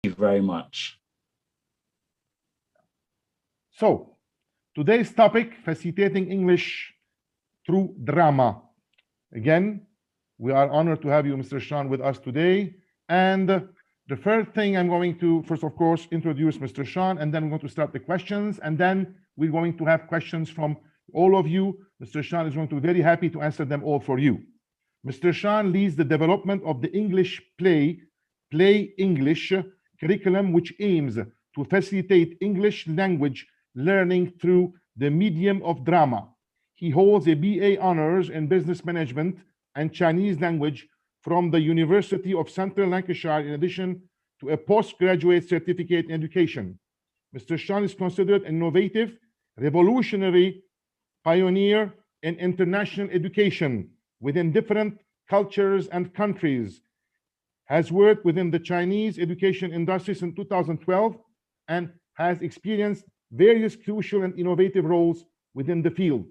you very much. So, today's topic, facilitating English through drama. Again, we are honored to have you, Mr. Sean, with us today. And the first thing I'm going to, first, of course, introduce Mr. Sean, and then we're going to start the questions. And then we're going to have questions from all of you. Mr. Sean is going to be very happy to answer them all for you. Mr. Sean leads the development of the English Play English curriculum, which aims to facilitate English language learning through the medium of drama. He holds a BA honors in business management and Chinese language from the University of Central Lancashire, in addition to a postgraduate certificate in education. Mr. Sean is considered an innovative, revolutionary pioneer in international education within different cultures and countries, has worked within the Chinese education industry since 2012, and has experienced various crucial and innovative roles within the field.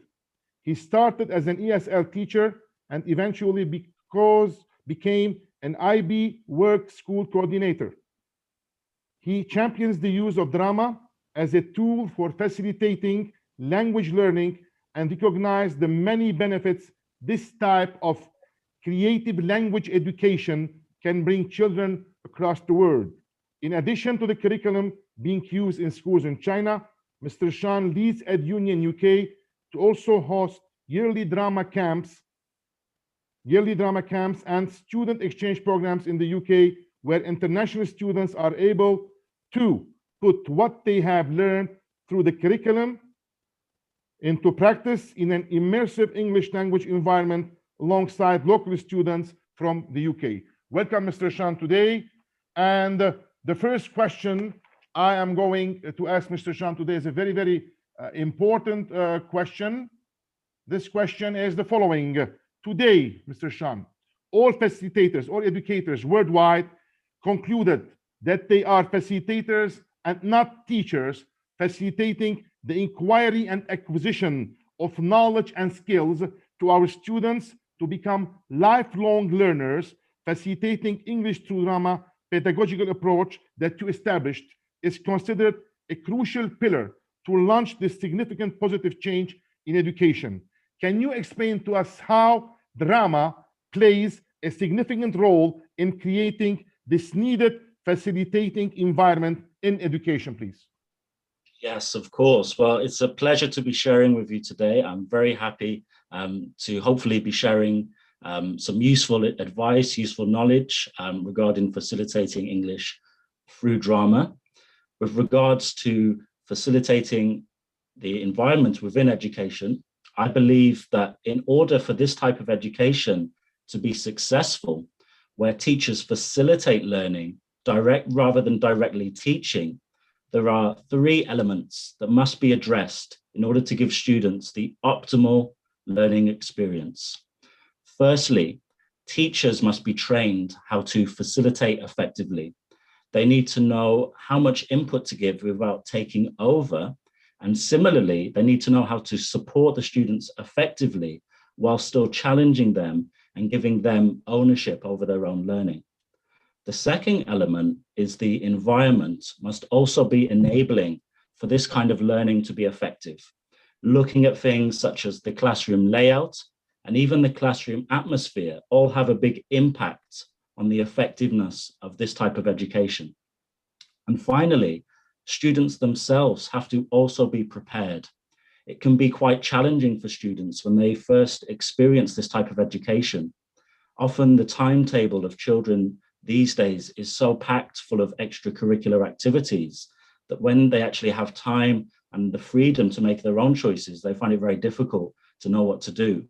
He started as an ESL teacher and eventually became an IB work school coordinator. He champions the use of drama as a tool for facilitating language learning and recognizes the many benefits this type of creative language education can bring children across the world. In addition to the curriculum being used in schools in China, Mr. Sean leads EDUNION UK to also host yearly drama camps and student exchange programs in the UK, where international students are able to put what they have learned through the curriculum into practice in an immersive English language environment alongside local students from the UK. Welcome, Mr. Sean, today. And the first question I am going to ask Mr. Sean today is a very, very important question. This question is the following. Today, Mr. Sean, all facilitators, all educators worldwide concluded that they are facilitators and not teachers, facilitating the inquiry and acquisition of knowledge and skills to our students to become lifelong learners, facilitating English through drama pedagogical approach that you established is considered a crucial pillar to launch this significant positive change in education. Can you explain to us how drama plays a significant role in creating this needed facilitating environment in education, please? Yes, of course. Well, it's a pleasure to be sharing with you today. I'm very happy to hopefully be sharing some useful advice, useful knowledge regarding facilitating English through drama. With regards to facilitating the environment within education, I believe that in order for this type of education to be successful, where teachers facilitate learning rather than directly teaching, there are three elements that must be addressed in order to give students the optimal learning experience. Firstly, teachers must be trained how to facilitate effectively. They need to know how much input to give without taking over. And similarly, they need to know how to support the students effectively while still challenging them and giving them ownership over their own learning. The second element is the environment must also be enabling for this kind of learning to be effective. Looking at things such as the classroom layout and even the classroom atmosphere all have a big impact on the effectiveness of this type of education. And finally, students themselves have to also be prepared. It can be quite challenging for students when they first experience this type of education. Often the timetable of children these days is so packed full of extracurricular activities that when they actually have time and the freedom to make their own choices, they find it very difficult to know what to do.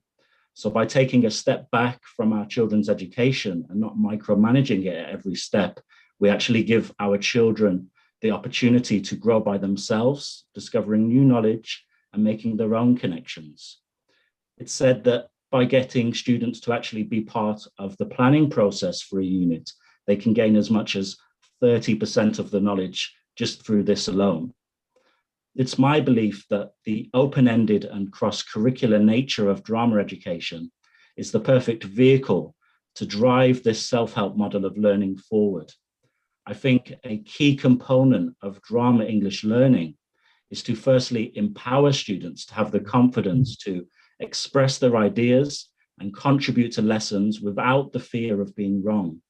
So by taking a step back from our children's education and not micromanaging it at every step, we actually give our children the opportunity to grow by themselves, discovering new knowledge and making their own connections. It's said that by getting students to actually be part of the planning process for a unit, they can gain as much as 30% of the knowledge just through this alone. It's my belief that the open-ended and cross-curricular nature of drama education is the perfect vehicle to drive this self-help model of learning forward. I think a key component of drama English learning is to firstly empower students to have the confidence to express their ideas and contribute to lessons without the fear of being wrong.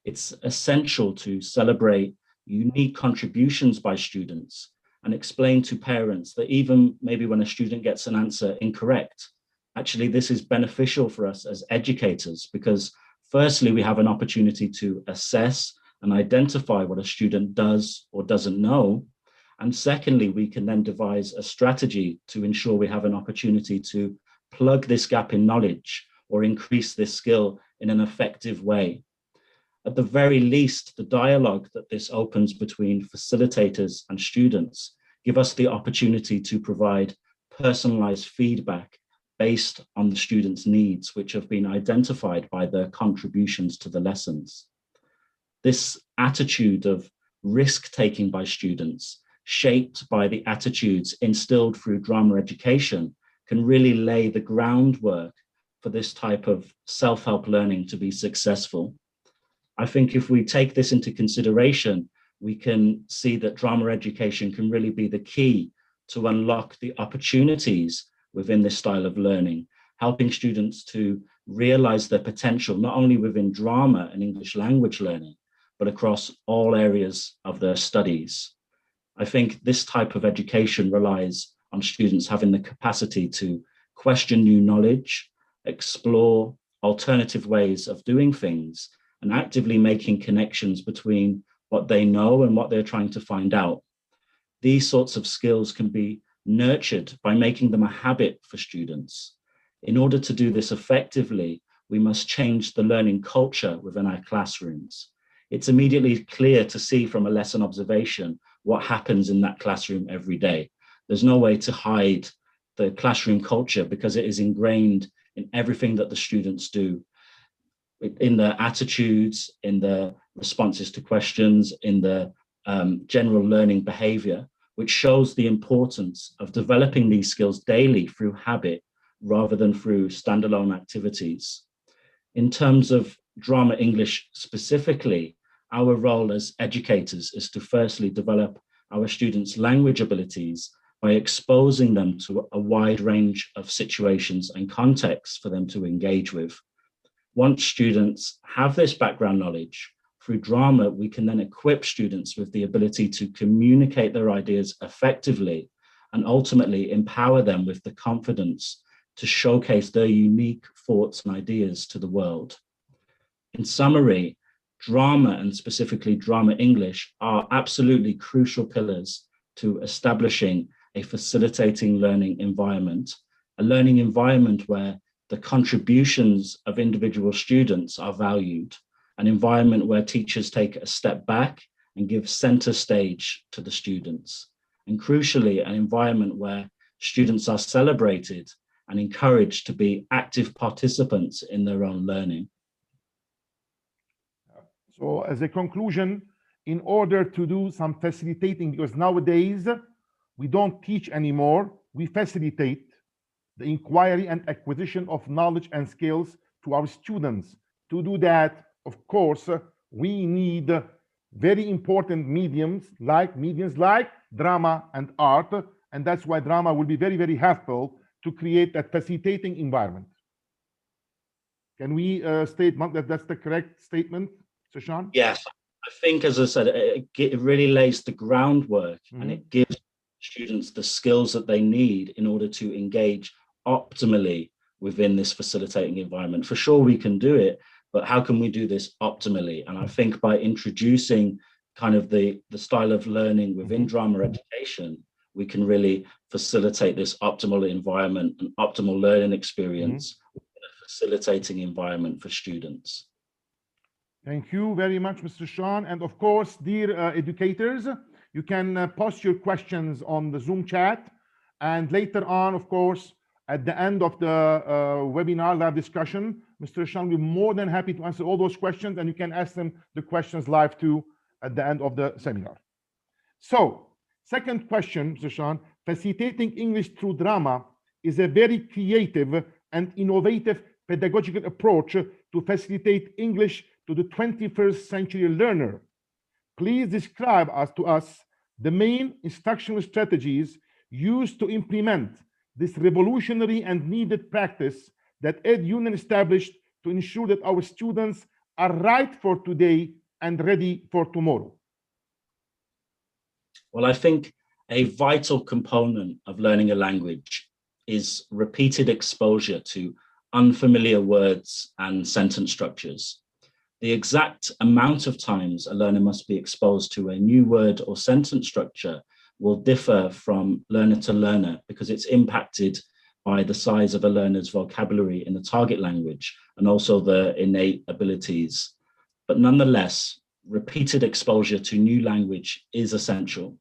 It's essential to celebrate unique contributions by students and explain to parents that even maybe when a student gets an answer incorrect, actually this is beneficial for us as educators, because firstly, we have an opportunity to assess and identify what a student does or doesn't know. And secondly, we can then devise a strategy to ensure we have an opportunity to plug this gap in knowledge or increase this skill in an effective way. At the very least, the dialogue that this opens between facilitators and students give us the opportunity to provide personalized feedback based on the students' needs, which have been identified by their contributions to the lessons. This attitude of risk-taking by students, shaped by the attitudes instilled through drama education, can really lay the groundwork for this type of self-help learning to be successful. I think if we take this into consideration, we can see that drama education can really be the key to unlock the opportunities within this style of learning, helping students to realize their potential, not only within drama and English language learning, but across all areas of their studies. I think this type of education relies on students having the capacity to question new knowledge, explore alternative ways of doing things, and actively making connections between what they know and what they're trying to find out. These sorts of skills can be nurtured by making them a habit for students. In order to do this effectively, we must change the learning culture within our classrooms. It's immediately clear to see from a lesson observation what happens in that classroom every day. There's no way to hide the classroom culture because it is ingrained in everything that the students do, in their attitudes, in their responses to questions, in their general learning behavior, which shows the importance of developing these skills daily through habit rather than through standalone activities. In terms of drama English specifically, our role as educators is to firstly develop our students' language abilities by exposing them to a wide range of situations and contexts for them to engage with. Once students have this background knowledge, through drama, we can then equip students with the ability to communicate their ideas effectively and ultimately empower them with the confidence to showcase their unique thoughts and ideas to the world. In summary, drama, and specifically drama English, are absolutely crucial pillars to establishing a facilitating learning environment, a learning environment where the contributions of individual students are valued, an environment where teachers take a step back and give center stage to the students, and crucially, an environment where students are celebrated and encouraged to be active participants in their own learning. So as a conclusion, in order to do some facilitating, because nowadays we don't teach anymore, we facilitate the inquiry and acquisition of knowledge and skills to our students. To do that, of course, we need very important mediums like drama and art, and that's why drama will be very, very helpful to create that facilitating environment. Can we state that that's the correct statement, Sashan? Yes, I think, as I said, it really lays the groundwork and it gives students the skills that they need in order to engage optimally within this facilitating environment. For sure, we can do it, but how can we do this optimally? And I think by introducing kind of the style of learning within drama education, we can really facilitate this optimal environment and optimal learning experience in a facilitating environment for students. Thank you very much, Mr. Sean. And of course, dear educators, you can post your questions on the Zoom chat. And later on, of course, at the end of the webinar live discussion, Mr. Sean will be more than happy to answer all those questions, and you can ask them the questions live too at the end of the seminar. So, second question, Mr. Sean, facilitating English through drama is a very creative and innovative pedagogical approach to facilitate English to the 21st century learner. Please describe to us the main instructional strategies used to implement this revolutionary and needed practice that EDUNION established to ensure that our students are right for today and ready for tomorrow. Well, I think a vital component of learning a language is repeated exposure to unfamiliar words and sentence structures. The exact amount of times a learner must be exposed to a new word or sentence structure will differ from learner to learner because it's impacted by the size of a learner's vocabulary in the target language and also the innate abilities. But nonetheless, repeated exposure to new language is essential.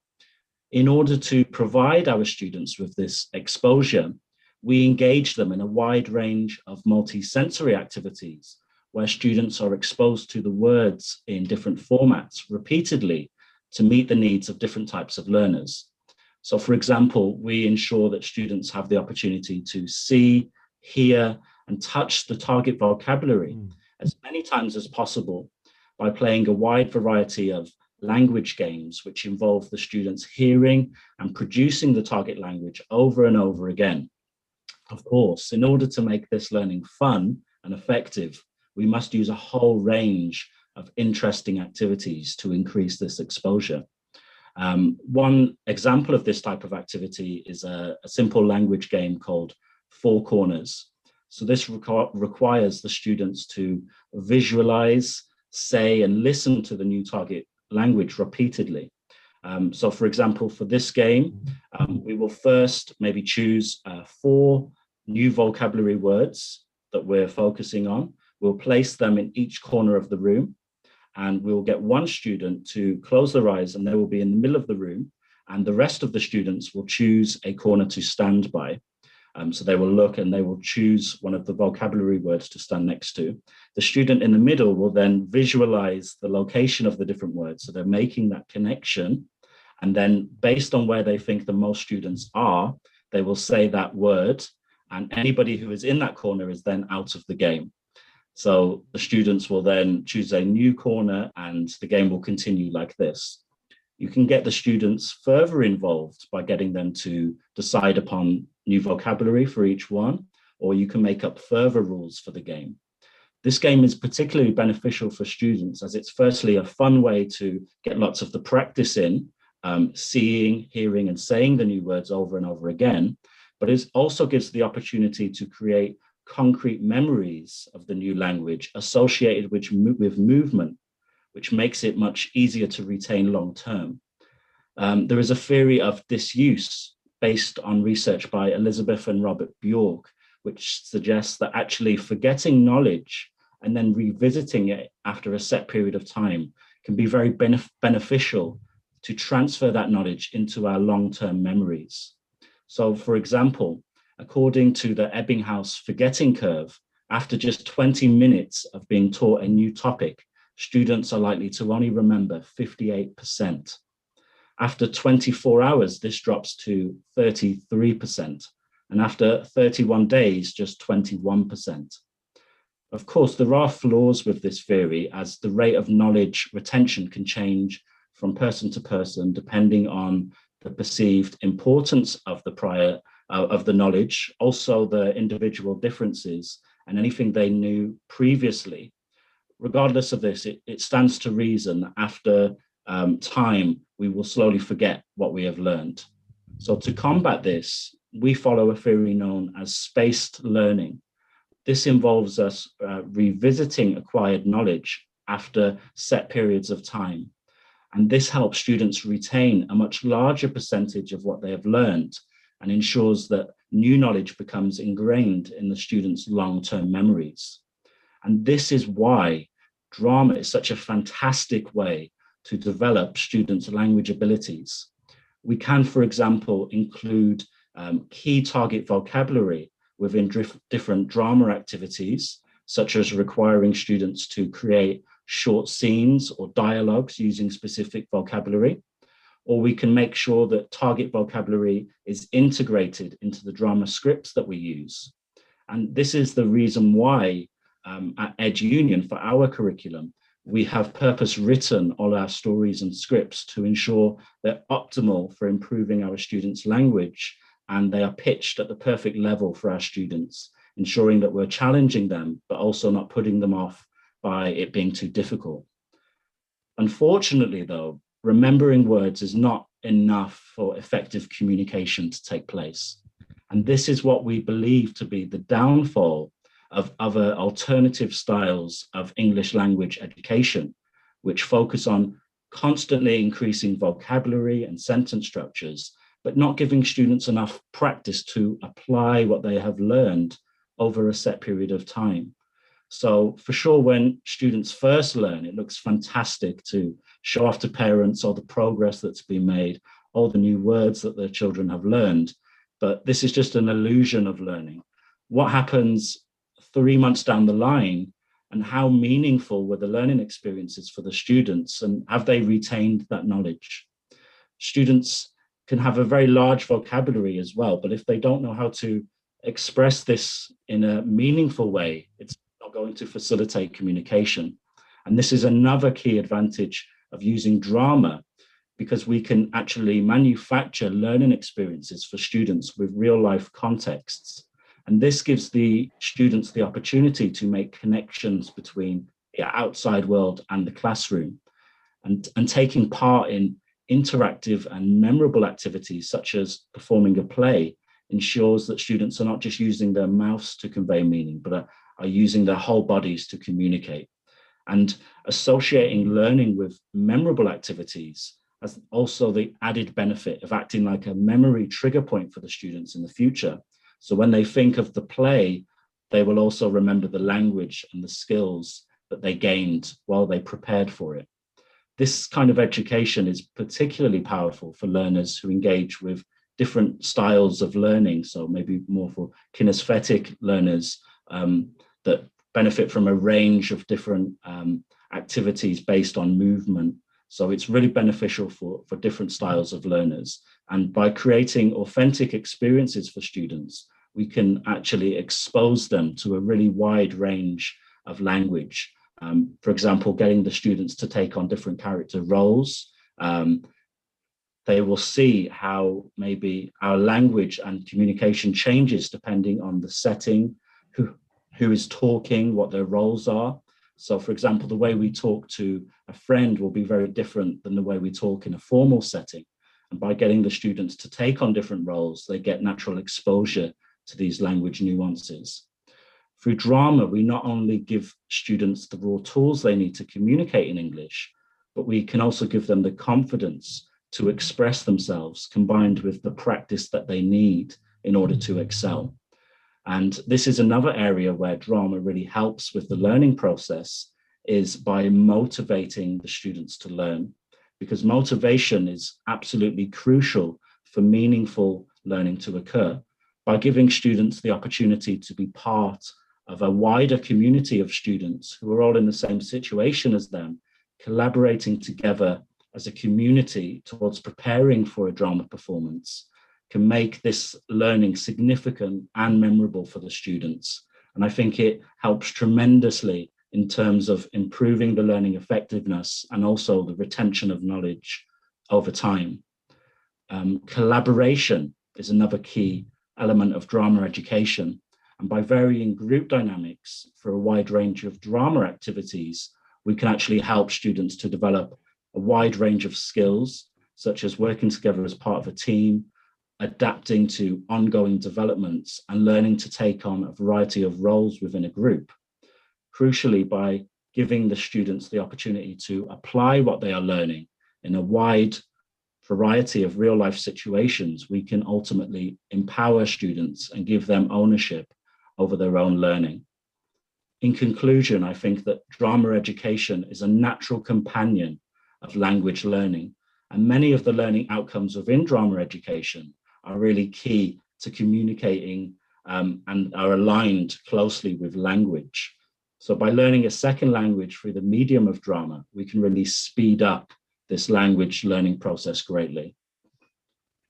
In order to provide our students with this exposure, we engage them in a wide range of multi-sensory activities where students are exposed to the words in different formats repeatedly to meet the needs of different types of learners. So for example, we ensure that students have the opportunity to see, hear, and touch the target vocabulary as many times as possible by playing a wide variety of language games, which involve the students hearing and producing the target language over and over again. Of course, in order to make this learning fun and effective, we must use a whole range of interesting activities to increase this exposure. One example of this type of activity is a simple language game called Four Corners. So this requires the students to visualize, say, and listen to the new target language repeatedly. So for example, for this game, we will first maybe choose 4 new vocabulary words that we're focusing on. We'll place them in each corner of the room, and we'll get one student to close their eyes, and they will be in the middle of the room, and the rest of the students will choose a corner to stand by. So they will look and they will choose one of the vocabulary words to stand next to. The student in the middle will then visualize the location of the different words. So they're making that connection. And then based on where they think the most students are, they will say that word, and anybody who is in that corner is then out of the game. So the students will then choose a new corner and the game will continue like this. You can get the students further involved by getting them to decide upon new vocabulary for each one, or you can make up further rules for the game. This game is particularly beneficial for students as it's firstly a fun way to get lots of the practice in, seeing, hearing, and saying the new words over and over again, but it also gives the opportunity to create concrete memories of the new language associated with movement, which makes it much easier to retain long term. There is a theory of disuse based on research by Elizabeth and Robert Bjork, which suggests that actually forgetting knowledge and then revisiting it after a set period of time can be very beneficial to transfer that knowledge into our long-term memories. So for example, according to the Ebbinghaus forgetting curve, after just 20 minutes of being taught a new topic, students are likely to only remember 58%. After 24 hours, this drops to 33%. And after 31 days, just 21%. Of course, there are flaws with this theory as the rate of knowledge retention can change from person to person, depending on the perceived importance of the knowledge, also the individual differences and anything they knew previously. Regardless of this, it stands to reason that after time, we will slowly forget what we have learned. So to combat this, we follow a theory known as spaced learning. This involves us revisiting acquired knowledge after set periods of time. And this helps students retain a much larger percentage of what they have learned and ensures that new knowledge becomes ingrained in the students' long-term memories. And this is why drama is such a fantastic way to develop students' language abilities. We can, for example, include key target vocabulary within different drama activities, such as requiring students to create short scenes or dialogues using specific vocabulary, or we can make sure that target vocabulary is integrated into the drama scripts that we use. And this is the reason why at EDUNION for our curriculum, We have purpose written all our stories and scripts to ensure they're optimal for improving our students' language, and they are pitched at the perfect level for our students, ensuring that we're challenging them, but also not putting them off by it being too difficult. Unfortunately, though, remembering words is not enough for effective communication to take place. And this is what we believe to be the downfall of other alternative styles of English language education, which focus on constantly increasing vocabulary and sentence structures, but not giving students enough practice to apply what they have learned over a set period of time. So for sure, when students first learn, it looks fantastic to show off to parents all the progress that's been made, all the new words that their children have learned. But this is just an illusion of learning. What happens 3 months down the line, and how meaningful were the learning experiences for the students, and have they retained that knowledge? Students can have a very large vocabulary as well, but if they don't know how to express this in a meaningful way, it's not going to facilitate communication. And this is another key advantage of using drama, because we can actually manufacture learning experiences for students with real life contexts. And this gives the students the opportunity to make connections between the outside world and the classroom. And taking part in interactive and memorable activities, such as performing a play, ensures that students are not just using their mouths to convey meaning, but are using their whole bodies to communicate. And associating learning with memorable activities has also the added benefit of acting like a memory trigger point for the students in the future. So when they think of the play, they will also remember the language and the skills that they gained while they prepared for it. This kind of education is particularly powerful for learners who engage with different styles of learning. So maybe more for kinesthetic learners that benefit from a range of different activities based on movement. So it's really beneficial for different styles of learners. And by creating authentic experiences for students, we can actually expose them to a really wide range of language. For example, getting the students to take on different character roles. They will see how maybe our language and communication changes depending on the setting, who is talking, what their roles are. So for example, the way we talk to a friend will be very different than the way we talk in a formal setting. And by getting the students to take on different roles, they get natural exposure to these language nuances. Through drama, we not only give students the raw tools they need to communicate in English, but we can also give them the confidence to express themselves, combined with the practice that they need in order to excel. And this is another area where drama really helps with the learning process, is by motivating the students to learn, because motivation is absolutely crucial for meaningful learning to occur. By giving students the opportunity to be part of a wider community of students who are all in the same situation as them, collaborating together as a community towards preparing for a drama performance, can make this learning significant and memorable for the students. And I think it helps tremendously in terms of improving the learning effectiveness and also the retention of knowledge over time. Collaboration is another key element of drama education. And by varying group dynamics for a wide range of drama activities, we can actually help students to develop a wide range of skills, such as working together as part of a team, adapting to ongoing developments, and learning to take on a variety of roles within a group. Crucially, by giving the students the opportunity to apply what they are learning in a wide variety of real life situations, we can ultimately empower students and give them ownership over their own learning. In conclusion, I think that drama education is a natural companion of language learning, and many of the learning outcomes within drama education are really key to communicating and are aligned closely with language. So by learning a second language through the medium of drama, we can really speed up this language learning process greatly.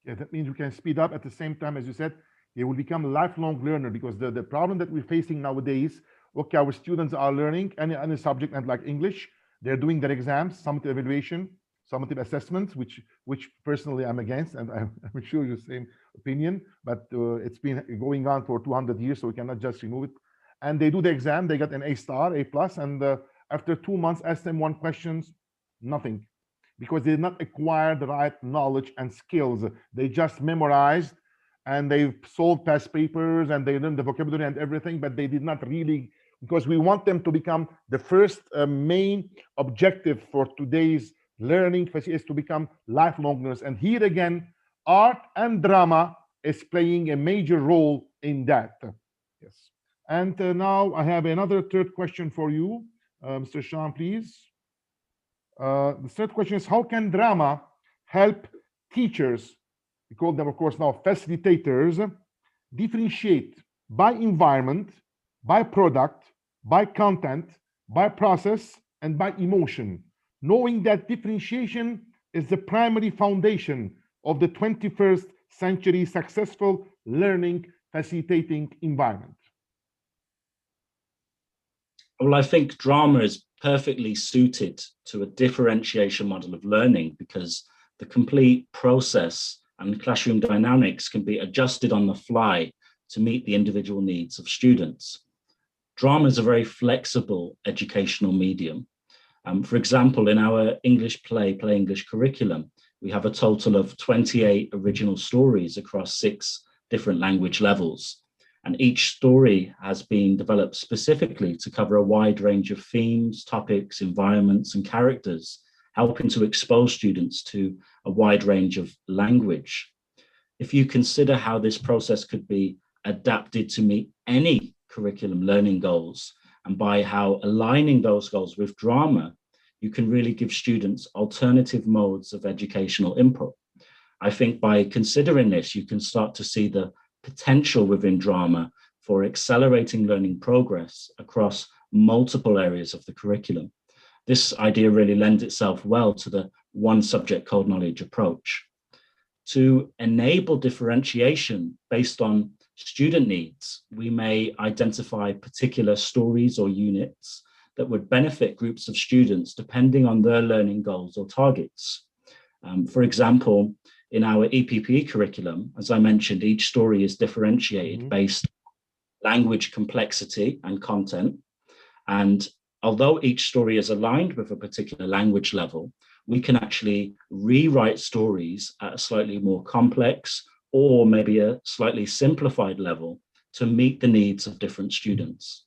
Yeah, that means we can speed up at the same time, as you said, they will become a lifelong learner, because the problem that we're facing nowadays, okay, our students are learning any subject and like English, They're doing their exams, summative evaluation, summative assessments, which personally I'm against, and I'm sure you're the same opinion, but it's been going on for 200 years, so we cannot just remove it. And they do the exam, they get an A star, A plus, and after 2 months, ask them one questions, nothing, because they did not acquire the right knowledge and skills. They just memorized, and they solved past papers, and they learned the vocabulary and everything, but they did not really, because we want them to become the first main objective for today's learning is to become lifelong learners. And here again, art and drama is playing a major role in that. Yes. And now I have another third question for you, Mr. Sean, please. The third question is, how can drama help teachers, we call them, of course, now facilitators, differentiate by environment, by product, by content, by process, and by emotion, knowing that differentiation is the primary foundation of the 21st century successful learning facilitating environment? Well, I think drama is perfectly suited to a differentiation model of learning because the complete process and classroom dynamics can be adjusted on the fly to meet the individual needs of students. Drama is a very flexible educational medium. For example, in our English Play English curriculum, we have a total of 28 original stories across 6 different language levels. And each story has been developed specifically to cover a wide range of themes, topics, environments, and characters, helping to expose students to a wide range of language. If you consider how this process could be adapted to meet any curriculum learning goals, and by how aligning those goals with drama, you can really give students alternative modes of educational input. I think by considering this, you can start to see the potential within drama for accelerating learning progress across multiple areas of the curriculum. This idea really lends itself well to the one subject code knowledge approach. To enable differentiation based on student needs, we may identify particular stories or units that would benefit groups of students depending on their learning goals or targets. For example, in our EPPE curriculum, as I mentioned, each story is differentiated based on language complexity and content. And although each story is aligned with a particular language level, we can actually rewrite stories at a slightly more complex or maybe a slightly simplified level to meet the needs of different students.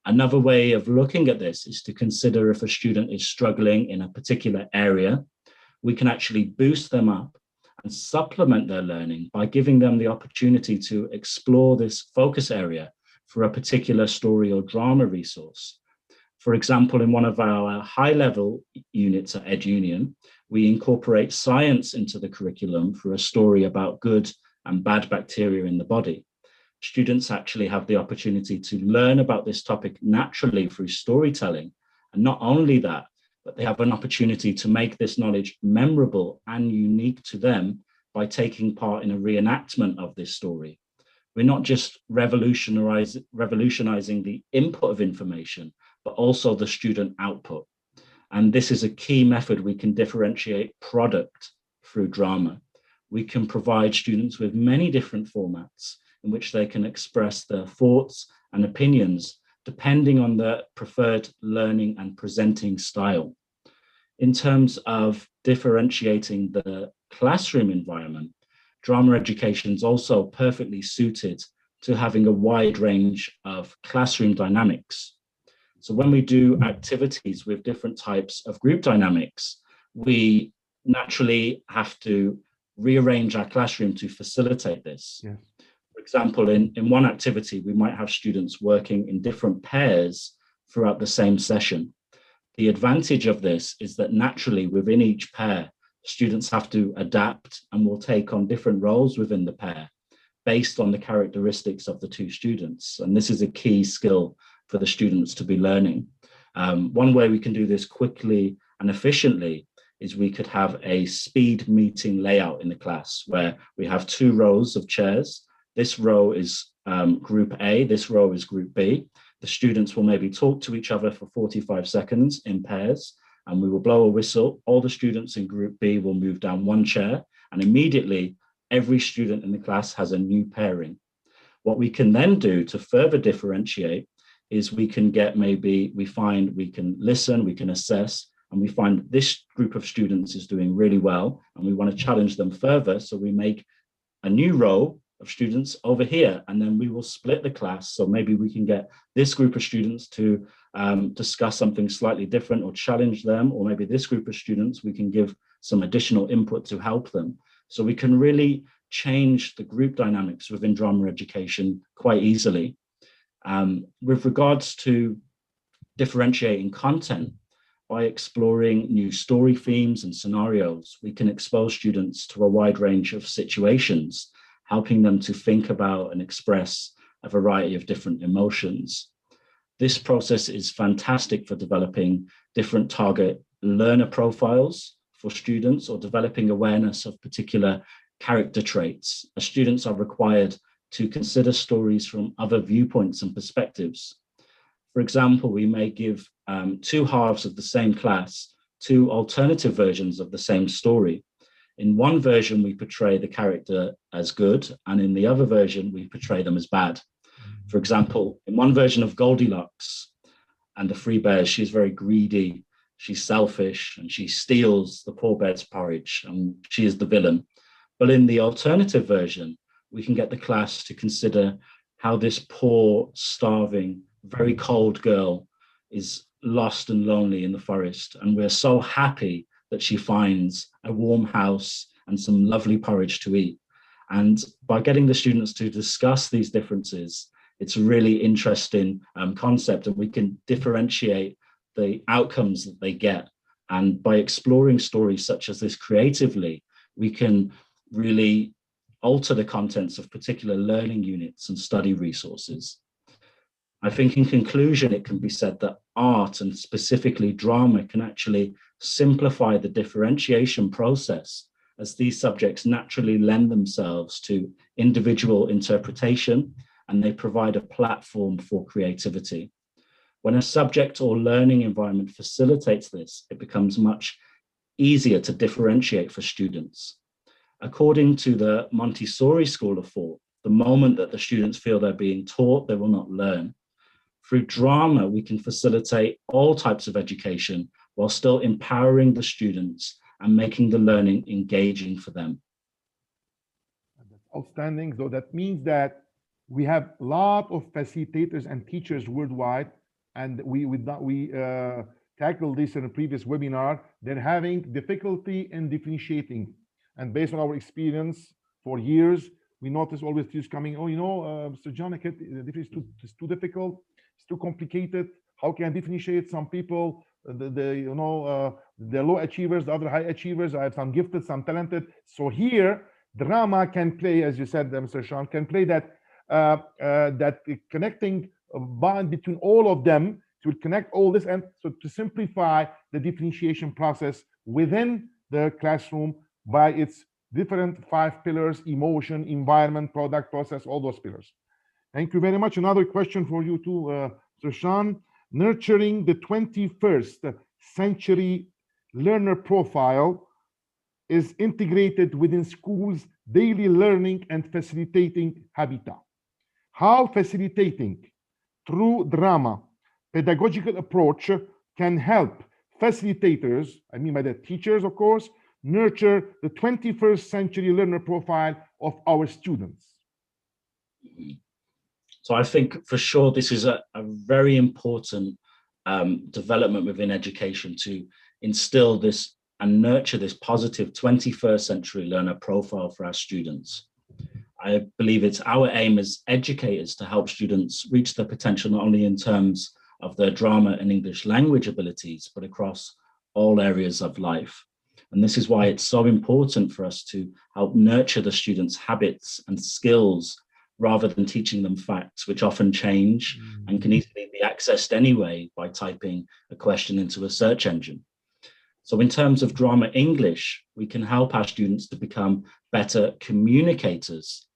Another way of looking at this is to consider if a student is struggling in a particular area, we can actually boost them up and supplement their learning by giving them the opportunity to explore this focus area for a particular story or drama resource. For example, in one of our high-level units at EDUNION, we incorporate science into the curriculum for a story about good and bad bacteria in the body. Students actually have the opportunity to learn about this topic naturally through storytelling. And not only that, but they have an opportunity to make this knowledge memorable and unique to them by taking part in a reenactment of this story. We're not just revolutionizing the input of information, but also the student output. And this is a key method we can differentiate product through drama. We can provide students with many different formats in which they can express their thoughts and opinions depending on their preferred learning and presenting style. In terms of differentiating the classroom environment, drama education is also perfectly suited to having a wide range of classroom dynamics. So when we do activities with different types of group dynamics, we naturally have to rearrange our classroom to facilitate this. Yes. For example, in one activity, we might have students working in different pairs throughout the same session. The advantage of this is that naturally within each pair, students have to adapt and will take on different roles within the pair based on the characteristics of the two students. And this is a key skill for the students to be learning. One way we can do this quickly and efficiently is we could have a speed meeting layout in the class where we have 2 rows of chairs. This row is group A, this row is group B. The students will maybe talk to each other for 45 seconds in pairs, and we will blow a whistle. All the students in group B will move down one chair, and immediately every student in the class has a new pairing. What we can then do to further differentiate is we can we can listen, we can assess, and we find this group of students is doing really well, and we want to challenge them further. So we make a new row of students over here, and then we will split the class. So maybe we can get this group of students to discuss something slightly different or challenge them, or maybe this group of students, we can give some additional input to help them. So we can really change the group dynamics within drama education quite easily. With regards to differentiating content, by exploring new story themes and scenarios, we can expose students to a wide range of situations, helping them to think about and express a variety of different emotions. This process is fantastic for developing different target learner profiles for students, or developing awareness of particular character traits, as students are required to consider stories from other viewpoints and perspectives. For example, we may give two halves of the same class two alternative versions of the same story. In one version, we portray the character as good, and in the other version, we portray them as bad. For example, in one version of Goldilocks and the Three Bears, she's very greedy, she's selfish, and she steals the poor bear's porridge, and she is the villain. But in the alternative version, we can get the class to consider how this poor, starving, very cold girl is lost and lonely in the forest, and we're so happy that she finds a warm house and some lovely porridge to eat. And by getting the students to discuss these differences, it's a really interesting concept, and we can differentiate the outcomes that they get. And by exploring stories such as this creatively, we can really alter the contents of particular learning units and study resources. I think in conclusion, it can be said that art, and specifically drama, can actually simplify the differentiation process, as these subjects naturally lend themselves to individual interpretation, and they provide a platform for creativity. When a subject or learning environment facilitates this, it becomes much easier to differentiate for students. According to the Montessori school of thought, the moment that the students feel they're being taught, they will not learn. Through drama, we can facilitate all types of education while still empowering the students and making the learning engaging for them. That's outstanding. So that means that we have a lot of facilitators and teachers worldwide, and we tackled this in a previous webinar. They're having difficulty in differentiating, and based on our experience for years, we notice always teachers coming, oh, Mr. John, it's too difficult, it's too complicated. How can I differentiate some people? The low achievers, the other high achievers. I have some gifted, some talented. So here, drama can play, as you said, Mr. Sean, can play that connecting bond between all of them to connect all this, and so to simplify the differentiation process within the classroom by its different 5 pillars: emotion, environment, product, process, all those pillars. Thank you very much. Another question for you too, Mr. Sean. Nurturing the 21st century learner profile is integrated within schools' daily learning and facilitating habitat. How facilitating through drama pedagogical approach can help facilitators, I mean by the teachers, of course, nurture the 21st century learner profile of our students? So I think for sure this is a very important development within education, to instill this and nurture this positive 21st century learner profile for our students. I believe it's our aim as educators to help students reach their potential, not only in terms of their drama and English language abilities, but across all areas of life. And this is why it's so important for us to help nurture the students' habits and skills, rather than teaching them facts, which often change and can easily be accessed anyway by typing a question into a search engine. So in terms of drama English, we can help our students to become better communicators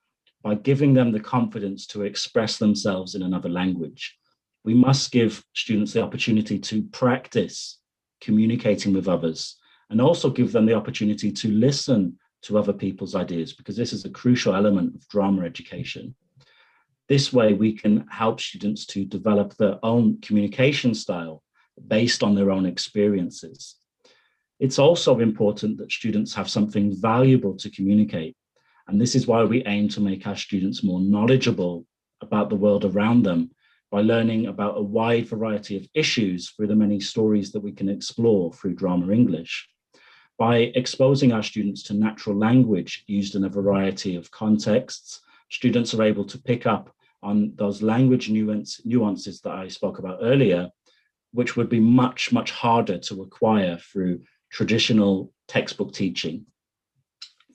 by giving them the confidence to express themselves in another language. We must give students the opportunity to practice communicating with others, and also give them the opportunity to listen to other people's ideas, because this is a crucial element of drama education. This way, we can help students to develop their own communication style based on their own experiences. It's also important that students have something valuable to communicate. And this is why we aim to make our students more knowledgeable about the world around them by learning about a wide variety of issues through the many stories that we can explore through Drama English. By exposing our students to natural language used in a variety of contexts, students are able to pick up on those language nuances that I spoke about earlier, which would be much, much harder to acquire through traditional textbook teaching.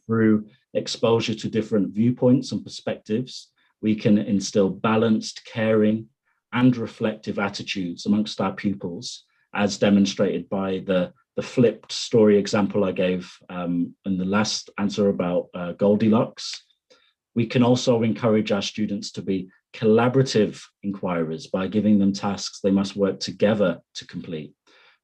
Through exposure to different viewpoints and perspectives, we can instill balanced, caring, and reflective attitudes amongst our pupils, as demonstrated by the flipped story example I gave in the last answer about Goldilocks. We can also encourage our students to be collaborative inquirers by giving them tasks they must work together to complete.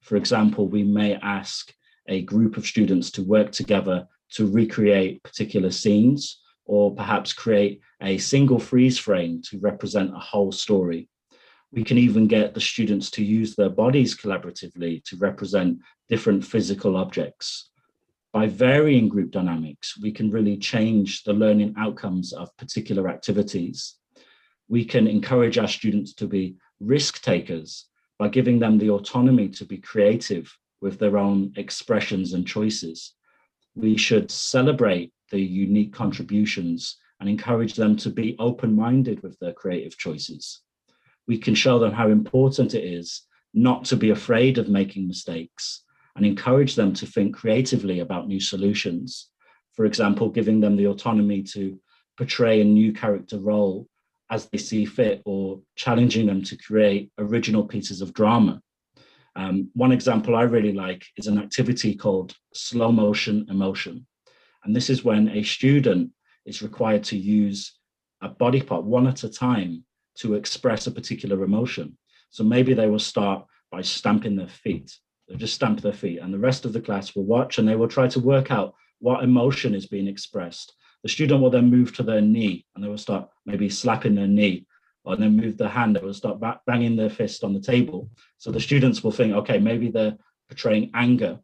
For example, we may ask a group of students to work together to recreate particular scenes, or perhaps create a single freeze frame to represent a whole story. We can even get the students to use their bodies collaboratively to represent different physical objects. By varying group dynamics, we can really change the learning outcomes of particular activities. We can encourage our students to be risk takers by giving them the autonomy to be creative with their own expressions and choices. We should celebrate the unique contributions and encourage them to be open-minded with their creative choices. We can show them how important it is not to be afraid of making mistakes, and encourage them to think creatively about new solutions. For example, giving them the autonomy to portray a new character role as they see fit, or challenging them to create original pieces of drama. One example I really like is an activity called slow motion emotion. And this is when a student is required to use a body part one at a time to express a particular emotion. So maybe they will start by stamping their feet. They'll just stamp their feet, and the rest of the class will watch, and they will try to work out what emotion is being expressed. The student will then move to their knee, and they will start maybe slapping their knee, or then move their hand, they will start banging their fist on the table. So the students will think, okay, maybe they're portraying anger.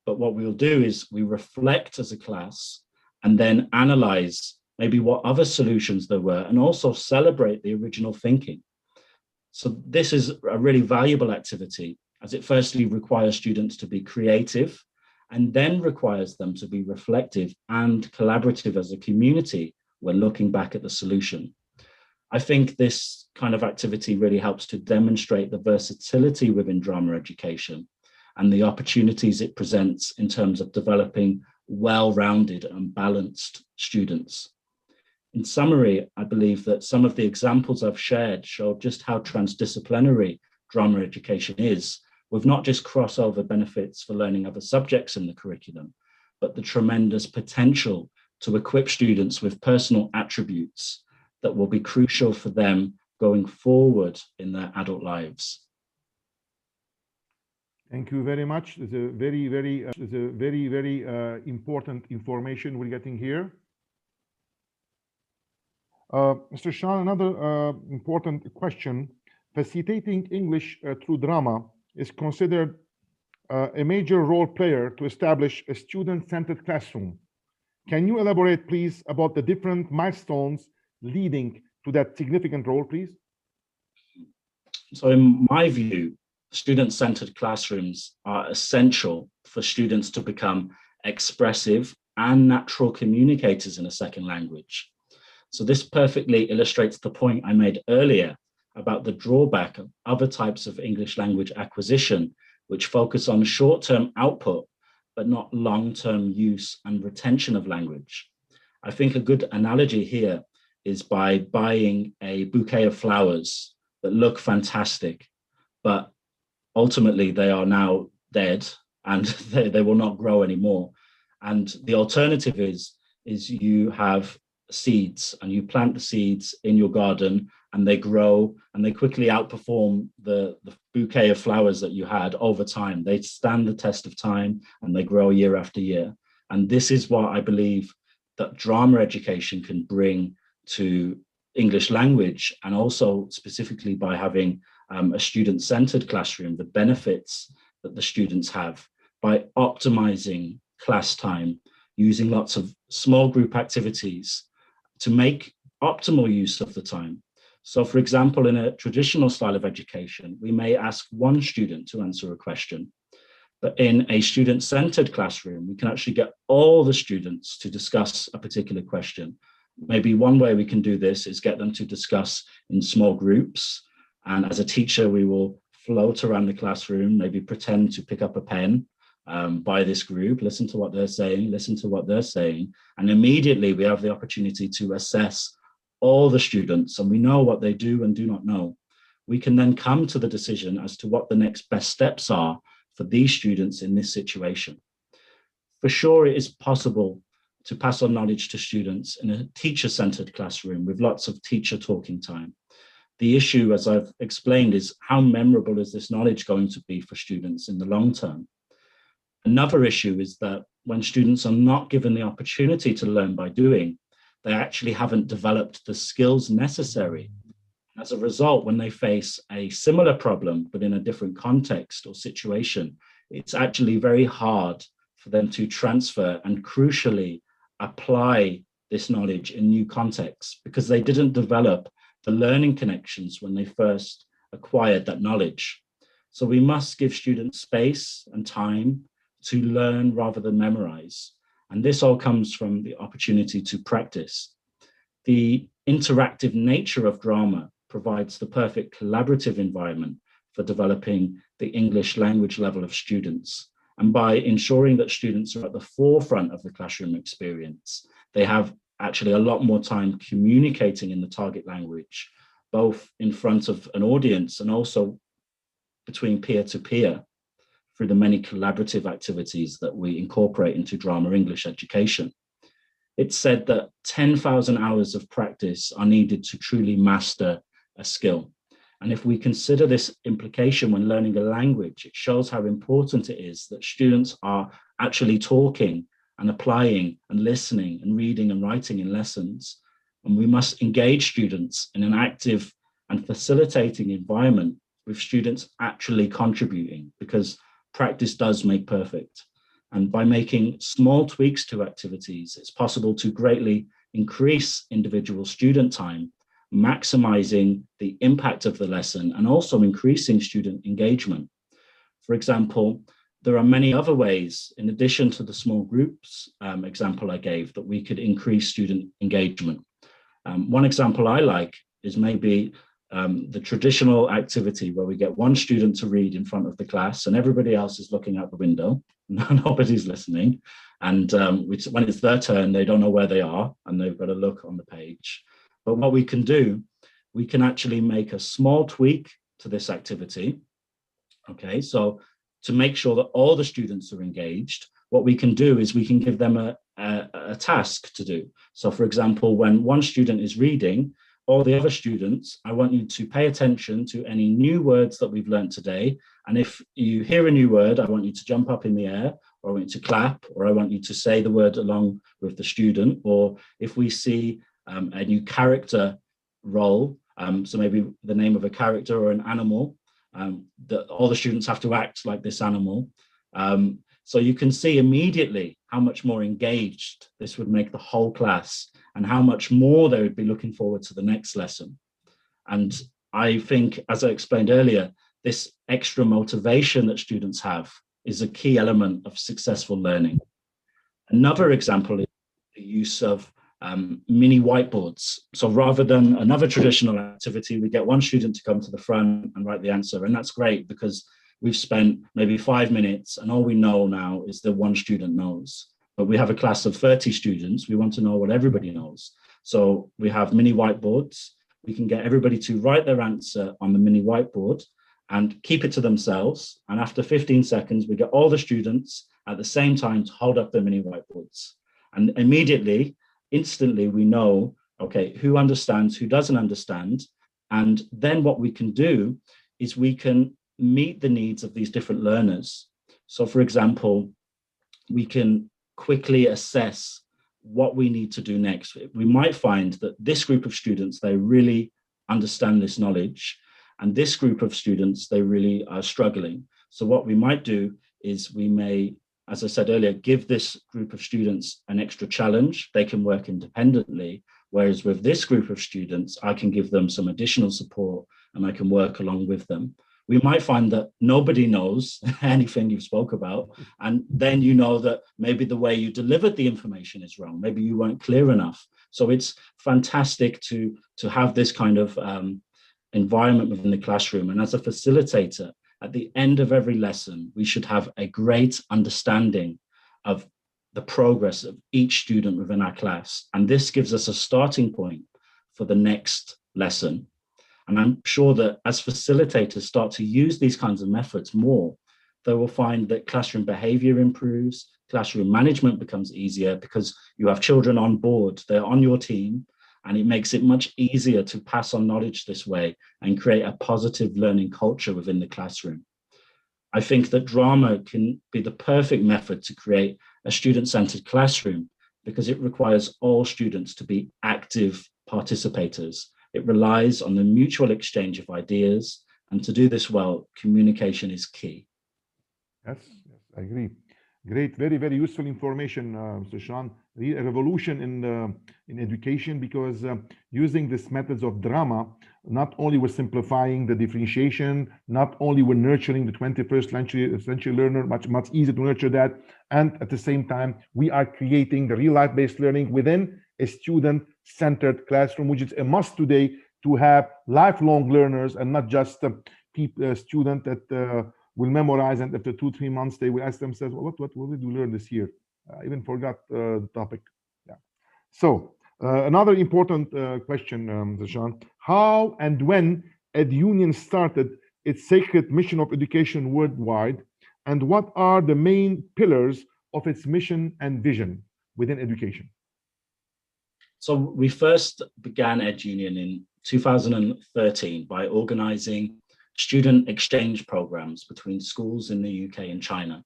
But what we'll do is we reflect as a class and then analyze maybe what other solutions there were, and also celebrate the original thinking. So this is a really valuable activity, as it firstly requires students to be creative, and then requires them to be reflective and collaborative as a community when looking back at the solution. I think this kind of activity really helps to demonstrate the versatility within drama education and the opportunities it presents in terms of developing well-rounded and balanced students. In summary, I believe that some of the examples I've shared show just how transdisciplinary drama education is, with not just crossover benefits for learning other subjects in the curriculum, but the tremendous potential to equip students with personal attributes that will be crucial for them going forward in their adult lives. Thank you very much. It's a very important information we're getting here. Mr. Sean, another important question. Facilitating English through drama is considered a major role player to establish a student-centered classroom. Can you elaborate, please, about the different milestones leading to that significant role, please? So in my view, student-centered classrooms are essential for students to become expressive and natural communicators in a second language. So this perfectly illustrates the point I made earlier about the drawback of other types of English language acquisition, which focus on short-term output, but not long-term use and retention of language. I think a good analogy here is by buying a bouquet of flowers that look fantastic, but ultimately they are now dead and they will not grow anymore. And the alternative is you have seeds, and you plant the seeds in your garden, and they grow and they quickly outperform the bouquet of flowers that you had over time. They stand the test of time and they grow year after year. And this is what I believe that drama education can bring to English language, and also specifically by having a student-centered classroom, the benefits that the students have by optimizing class time, using lots of small group activities to make optimal use of the time. So for example, in a traditional style of education, we may ask one student to answer a question, but in a student-centered classroom, we can actually get all the students to discuss a particular question. Maybe one way we can do this is get them to discuss in small groups. And as a teacher, we will float around the classroom, maybe pretend to pick up a pen by this group, listen to what they're saying, listen to what they're saying. And immediately we have the opportunity to assess all the students, and we know what they do and do not know. We can then come to the decision as to what the next best steps are for these students in this situation. For sure, it is possible to pass on knowledge to students in a teacher-centered classroom with lots of teacher talking time. The issue, as I've explained, is how memorable is this knowledge going to be for students in the long term? Another issue is that when students are not given the opportunity to learn by doing, they actually haven't developed the skills necessary. As a result, when they face a similar problem, but in a different context or situation, it's actually very hard for them to transfer and crucially apply this knowledge in new contexts, because they didn't develop the learning connections when they first acquired that knowledge. So we must give students space and time to learn rather than memorize. And this all comes from the opportunity to practice. The interactive nature of drama provides the perfect collaborative environment for developing the English language level of students. And by ensuring that students are at the forefront of the classroom experience, they have actually a lot more time communicating in the target language, both in front of an audience and also between peer to peer, through the many collaborative activities that we incorporate into drama English education. It's said that 10,000 hours of practice are needed to truly master a skill. And if we consider this implication when learning a language, it shows how important it is that students are actually talking and applying and listening and reading and writing in lessons. And we must engage students in an active and facilitating environment with students actually contributing, because practice does make perfect. And by making small tweaks to activities, it's possible to greatly increase individual student time, maximizing the impact of the lesson and also increasing student engagement. For example, there are many other ways, in addition to the small groups example I gave, that we could increase student engagement. One example I like is maybe the traditional activity where we get one student to read in front of the class and everybody else is looking out the window, nobody's listening. And when it's their turn, they don't know where they are and they've got to look on the page. But what we can do, we can actually make a small tweak to this activity. Okay, so to make sure that all the students are engaged, what we can do is we can give them a task to do. So for example, when one student is reading, all the other students, I want you to pay attention to any new words that we've learned today. And if you hear a new word, I want you to jump up in the air, or I want you to clap, or I want you to say the word along with the student. Or if we see a new character role, so maybe the name of a character or an animal, that all the students have to act like this animal. So you can see immediately how much more engaged this would make the whole class and how much more they would be looking forward to the next lesson. And I think, as I explained earlier, this extra motivation that students have is a key element of successful learning. Another example is the use of mini whiteboards. So rather than another traditional activity, we get one student to come to the front and write the answer. And that's great because we've spent maybe 5 minutes and all we know now is that one student knows. But we have a class of 30 students. We want to know what everybody knows. So we have mini whiteboards. We can get everybody to write their answer on the mini whiteboard and keep it to themselves. And after 15 seconds, we get all the students at the same time to hold up their mini whiteboards. And immediately, instantly, we know, okay, who understands, who doesn't understand. And then what we can do is we can meet the needs of these different learners. So for example, we can quickly assess what we need to do next. We might find that this group of students, they really understand this knowledge, and this group of students, they really are struggling. So what we might do is we may, as I said earlier, give this group of students an extra challenge. They can work independently, whereas with this group of students, I can give them some additional support and I can work along with them. We might find that nobody knows anything you spoke about, and then you know that maybe the way you delivered the information is wrong. Maybe you weren't clear enough. So it's fantastic to have this kind of environment within the classroom. And as a facilitator, at the end of every lesson, we should have a great understanding of the progress of each student within our class. And this gives us a starting point for the next lesson. And I'm sure that as facilitators start to use these kinds of methods more, they will find that classroom behavior improves, classroom management becomes easier because you have children on board, they're on your team, and it makes it much easier to pass on knowledge this way and create a positive learning culture within the classroom. I think that drama can be the perfect method to create a student-centered classroom because it requires all students to be active participators. It relies on the mutual exchange of ideas, and to do this well, communication is key. Yes, I agree. Great, very, very useful information, Mr. Sean. A revolution in education, because using these methods of drama, not only we're simplifying the differentiation, not only we're nurturing the 21st century learner, much easier to nurture that, and at the same time, we are creating the real-life based learning within a student-centered classroom, which is a must today to have lifelong learners and not just a student that will memorize, and after 2-3 months they will ask themselves, well, what did we learn this year? I even forgot the topic. Yeah. So another important question, Sean, how and when EDUNION started its sacred mission of education worldwide, and what are the main pillars of its mission and vision within education? So we first began EDUNION in 2013 by organizing student exchange programs between schools in the UK and China.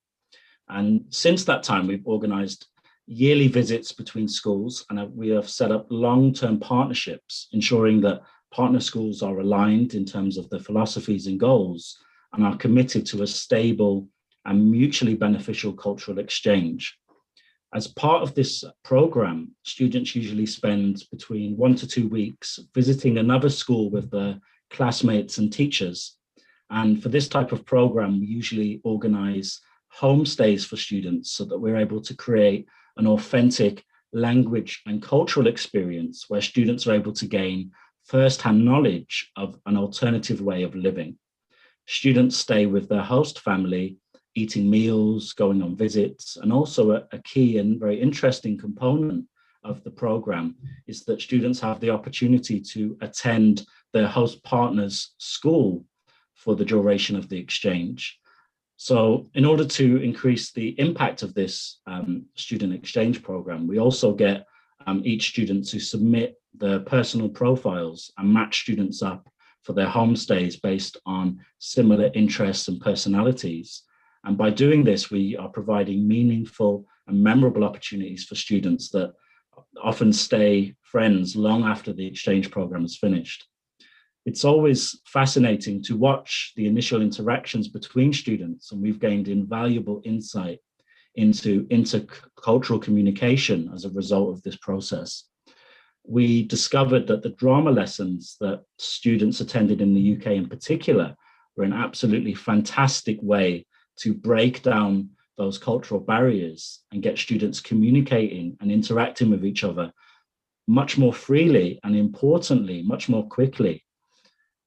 And since that time, we've organized yearly visits between schools, and we have set up long-term partnerships, ensuring that partner schools are aligned in terms of their philosophies and goals and are committed to a stable and mutually beneficial cultural exchange. As part of this program, students usually spend between 1 to 2 weeks visiting another school with their classmates and teachers. And for this type of program, we usually organize homestays for students so that we're able to create an authentic language and cultural experience where students are able to gain first-hand knowledge of an alternative way of living. Students stay with their host family, eating meals, going on visits, and also a key and very interesting component of the program is that students have the opportunity to attend their host partner's school for the duration of the exchange. So in order to increase the impact of this student exchange program, we also get each student to submit their personal profiles and match students up for their homestays based on similar interests and personalities. And by doing this, we are providing meaningful and memorable opportunities for students that often stay friends long after the exchange program is finished. It's always fascinating to watch the initial interactions between students, and we've gained invaluable insight into intercultural communication as a result of this process. We discovered that the drama lessons that students attended in the UK in particular were an absolutely fantastic way to break down those cultural barriers and get students communicating and interacting with each other much more freely and, importantly, much more quickly.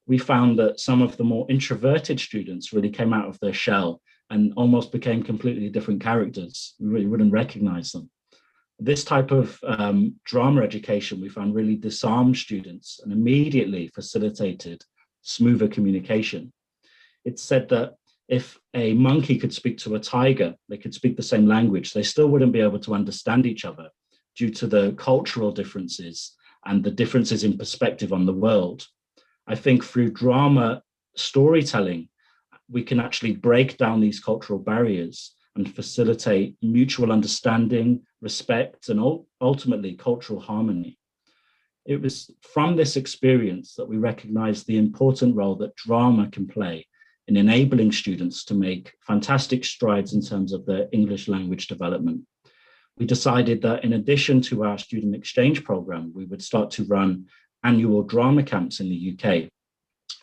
We found that some of the more introverted students really came out of their shell and almost became completely different characters. We really wouldn't recognize them. This type of drama education we found really disarmed students and immediately facilitated smoother communication. It's said that if a monkey could speak to a tiger, they could speak the same language, they still wouldn't be able to understand each other due to the cultural differences and the differences in perspective on the world. I think through drama storytelling, we can actually break down these cultural barriers and facilitate mutual understanding, respect, and ultimately cultural harmony. It was from this experience that we recognized the important role that drama can play in enabling students to make fantastic strides in terms of their English language development. We decided that in addition to our student exchange program, we would start to run annual drama camps in the UK.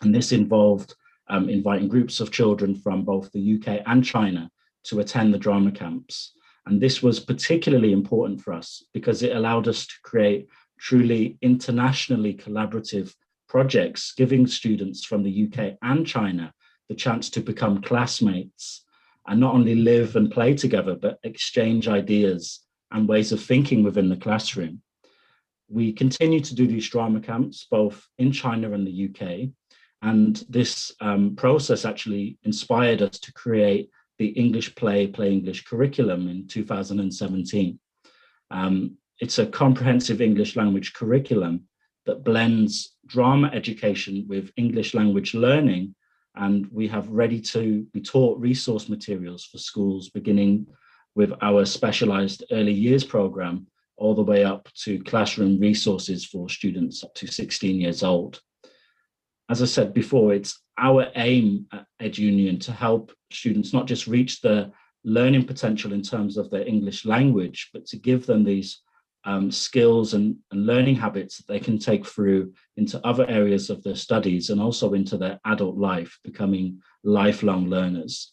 And this involved inviting groups of children from both the UK and China to attend the drama camps. And this was particularly important for us because it allowed us to create truly internationally collaborative projects, giving students from the UK and China the chance to become classmates and not only live and play together, but exchange ideas and ways of thinking within the classroom. We continue to do these drama camps, both in China and the UK. And this process actually inspired us to create the English Play English curriculum in 2017. It's a comprehensive English language curriculum that blends drama education with English language learning. And we have ready to be taught resource materials for schools, beginning with our specialized early years program, all the way up to classroom resources for students up to 16 years old. As I said before, it's our aim at EDUNION to help students not just reach their learning potential in terms of their English language, but to give them these skills and learning habits that they can take through into other areas of their studies and also into their adult life, becoming lifelong learners.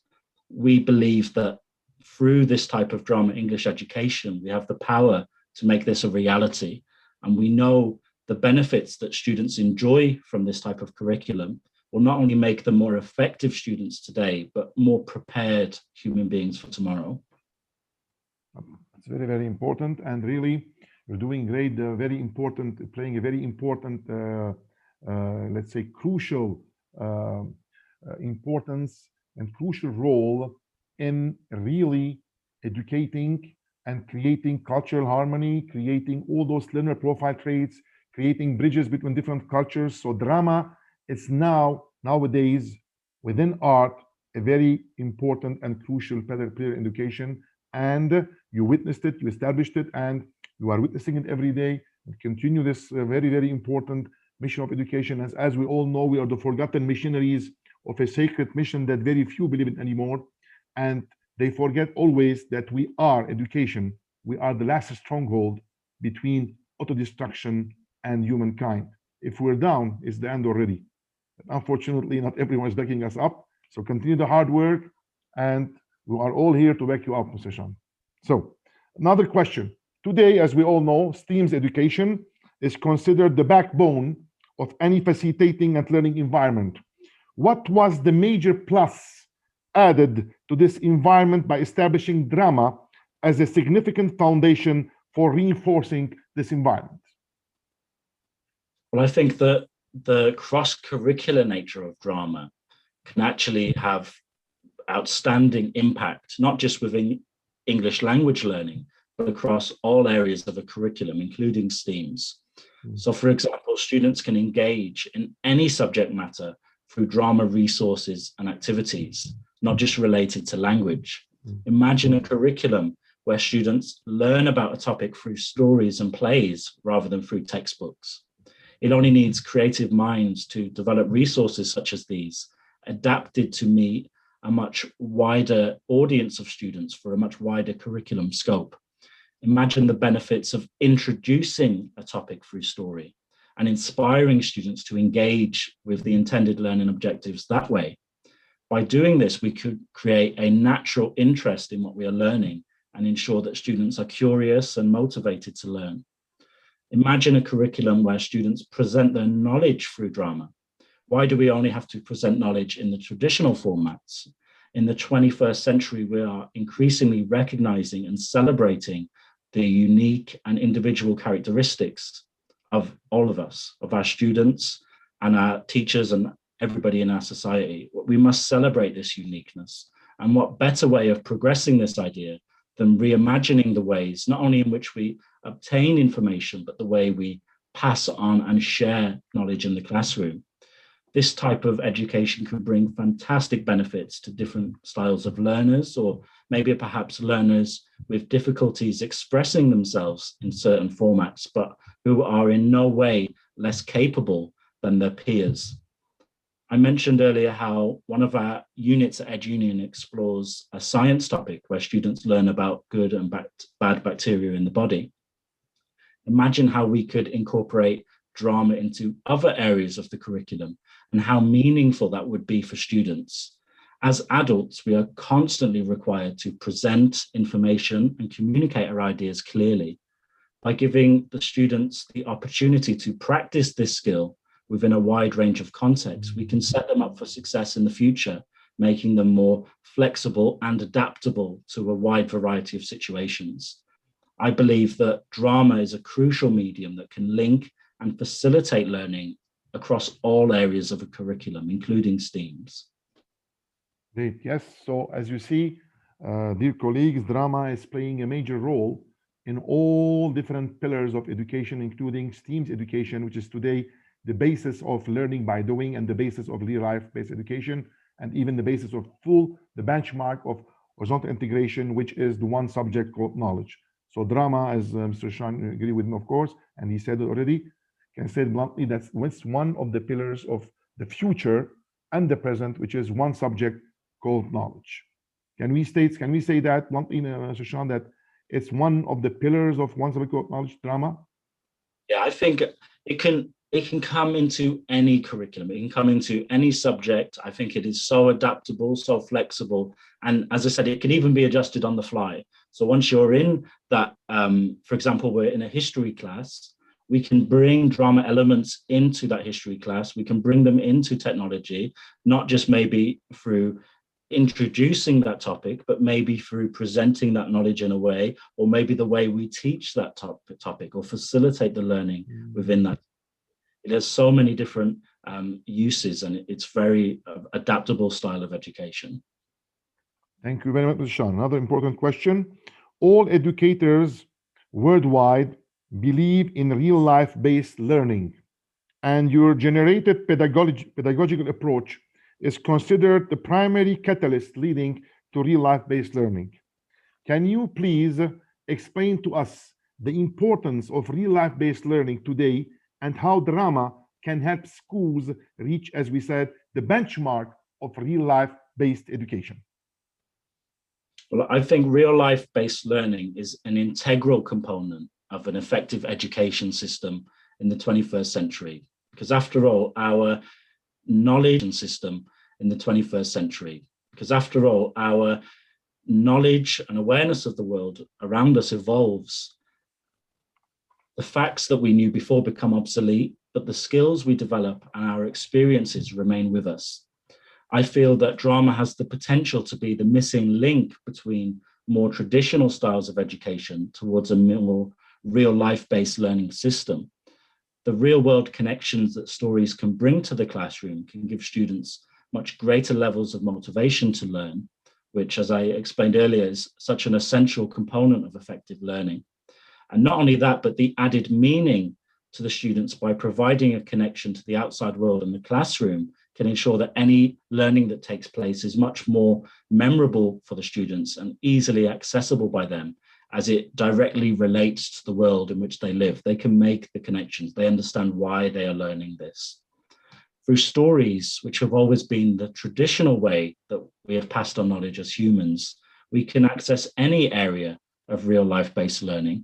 We believe that through this type of drama English education, we have the power to make this a reality. And we know the benefits that students enjoy from this type of curriculum will not only make them more effective students today, but more prepared human beings for tomorrow. It's very, very important. And really, you're doing great, very important, playing a very important, let's say, crucial importance and crucial role in really educating and creating cultural harmony, creating all those learner profile traits, creating bridges between different cultures. So drama is nowadays within art a very important and crucial pillar in education. And you witnessed it, you established it, and you are witnessing it every day. And continue this very, very important mission of education. As we all know, we are the forgotten missionaries of a sacred mission that very few believe in anymore. And they forget always that we are education. We are the last stronghold between auto-destruction and humankind. If we're down, it's the end already. Unfortunately, not everyone is backing us up. So continue the hard work, and we are all here to back you up, Mr. Shan. So another question. Today, as we all know, STEAM's education is considered the backbone of any facilitating and learning environment. What was the major plus added to this environment by establishing drama as a significant foundation for reinforcing this environment? Well, I think that the cross-curricular nature of drama can actually have outstanding impact, not just within English language learning, but across all areas of a curriculum, including STEAMs. So, for example, students can engage in any subject matter through drama resources and activities, not just related to language. Imagine a curriculum where students learn about a topic through stories and plays rather than through textbooks. It only needs creative minds to develop resources such as these, adapted to meet a much wider audience of students for a much wider curriculum scope. Imagine the benefits of introducing a topic through story and inspiring students to engage with the intended learning objectives that way. By doing this, we could create a natural interest in what we are learning and ensure that students are curious and motivated to learn. Imagine a curriculum where students present their knowledge through drama. Why do we only have to present knowledge in the traditional formats? In the 21st century, we are increasingly recognizing and celebrating the unique and individual characteristics of all of us, of our students and our teachers and everybody in our society. We must celebrate this uniqueness. And what better way of progressing this idea than reimagining the ways, not only in which we obtain information, but the way we pass on and share knowledge in the classroom. This type of education can bring fantastic benefits to different styles of learners, or maybe perhaps learners with difficulties expressing themselves in certain formats, but who are in no way less capable than their peers. I mentioned earlier how one of our units at EDUNION explores a science topic where students learn about good and bad bacteria in the body. Imagine how we could incorporate drama into other areas of the curriculum and how meaningful that would be for students. As adults, we are constantly required to present information and communicate our ideas clearly. By giving the students the opportunity to practice this skill within a wide range of contexts, we can set them up for success in the future, making them more flexible and adaptable to a wide variety of situations. I believe that drama is a crucial medium that can link and facilitate learning across all areas of a curriculum, including STEAMs. Great, yes. So as you see, dear colleagues, drama is playing a major role in all different pillars of education, including STEAMs education, which is today the basis of learning by doing and the basis of real life-based education, and even the basis of the benchmark of horizontal integration, which is the one subject called knowledge. So drama, as Mr. Sean agree with me, of course, and he said it already, can say bluntly, that's one of the pillars of the future and the present, which is one subject called knowledge. Can we say that bluntly, Mr. Sean, that it's one of the pillars of one subject called knowledge, drama? Yeah, I think it can come into any curriculum. It can come into any subject. I think it is so adaptable, so flexible. And as I said, it can even be adjusted on the fly. So once you're in that, for example, we're in a history class, we can bring drama elements into that history class. We can bring them into technology, not just maybe through introducing that topic, but maybe through presenting that knowledge in a way, or maybe the way we teach that topic or facilitate the learning within that. It has so many different uses, and it's very adaptable style of education. Thank you very much, Mr. Sean. Another important question. All educators worldwide believe in real life-based learning, and your generated pedagogical approach is considered the primary catalyst leading to real life-based learning. Can you please explain to us the importance of real life-based learning today and how drama can help schools reach, as we said, the benchmark of real life-based education? Well, I think real life-based learning is an integral component of an effective education system in the 21st century, because after all, our knowledge system in the 21st century, because after all, our knowledge and awareness of the world around us evolves. The facts that we knew before become obsolete, but the skills we develop and our experiences remain with us. I feel that drama has the potential to be the missing link between more traditional styles of education towards a more real life-based learning system. The real-world connections that stories can bring to the classroom can give students much greater levels of motivation to learn, which, as I explained earlier, is such an essential component of effective learning. And not only that, but the added meaning to the students by providing a connection to the outside world in the classroom can ensure that any learning that takes place is much more memorable for the students and easily accessible by them, as it directly relates to the world in which they live. They can make the connections. They understand why they are learning this. Through stories, which have always been the traditional way that we have passed on knowledge as humans, we can access any area of real life-based learning.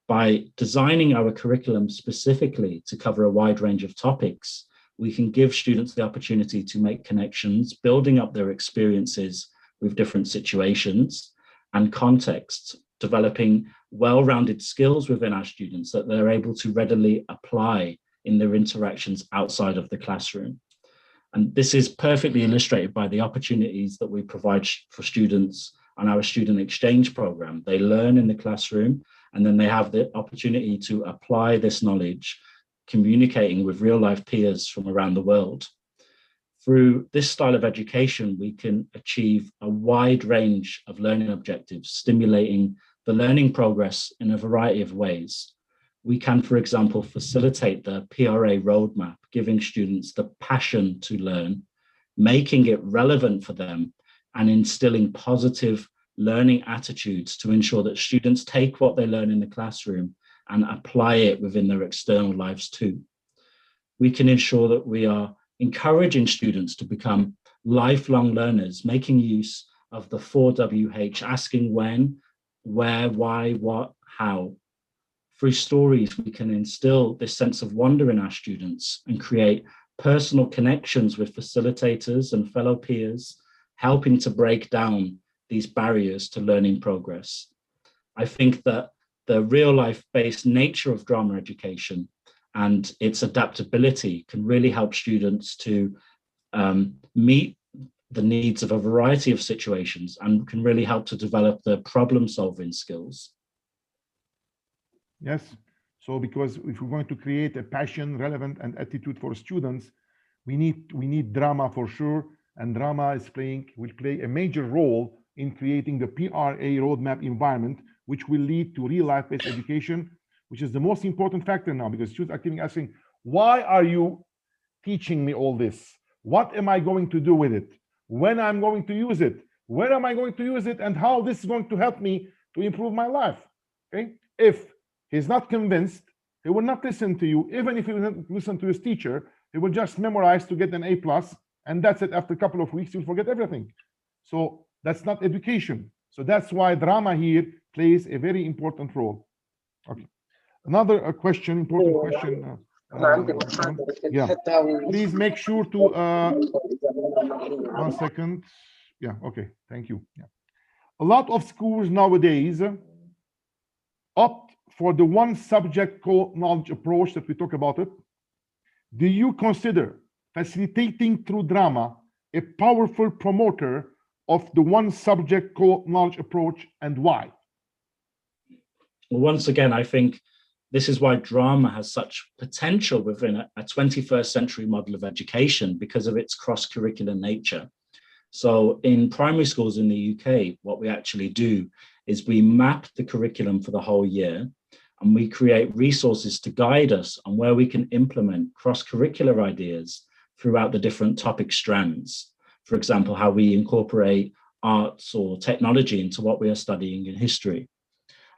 By designing our curriculum specifically to cover a wide range of topics, we can give students the opportunity to make connections, building up their experiences with different situations and contexts, developing well-rounded skills within our students that they're able to readily apply in their interactions outside of the classroom. And this is perfectly illustrated by the opportunities that we provide for students on our student exchange program. They learn in the classroom, and then they have the opportunity to apply this knowledge, communicating with real-life peers from around the world. Through this style of education, we can achieve a wide range of learning objectives, stimulating the learning progress in a variety of ways. We can, for example, facilitate the PRA roadmap, giving students the passion to learn, making it relevant for them, and instilling positive learning attitudes to ensure that students take what they learn in the classroom and apply it within their external lives too. We can ensure that we are encouraging students to become lifelong learners, making use of the 4WH, asking when, where, why, what, how. Through stories, we can instill this sense of wonder in our students and create personal connections with facilitators and fellow peers, helping to break down these barriers to learning progress. I think that the real life-based nature of drama education and its adaptability can really help students to meet the needs of a variety of situations and can really help to develop their problem-solving skills. Yes, so because if we're going to create a passion, relevant, and attitude for students, we need drama for sure, and drama will play a major role in creating the PRA roadmap environment, which will lead to real life-based education, which is the most important factor now, because students are keeping asking, why are you teaching me all this? What am I going to do with it? When I'm going to use it? Where am I going to use it? And how this is going to help me to improve my life? Okay, if he's not convinced, he will not listen to you. Even if he will not listen to his teacher, he will just memorize to get an A+, and that's it. After a couple of weeks, you'll forget everything. So that's not education. So that's why drama here plays a very important role. Okay. Another question, important question. Yeah. Please make sure to 1 second. Yeah. Okay. Thank you. Yeah. A lot of schools nowadays opt for the one subject core knowledge approach that we talk about it. Do you consider facilitating through drama a powerful promoter of the one subject core knowledge approach, and why? Well, once again, I think this is why drama has such potential within a 21st century model of education because of its cross-curricular nature. So in primary schools in the UK, what we actually do is we map the curriculum for the whole year, and we create resources to guide us on where we can implement cross-curricular ideas throughout the different topic strands. For example, how we incorporate arts or technology into what we are studying in history.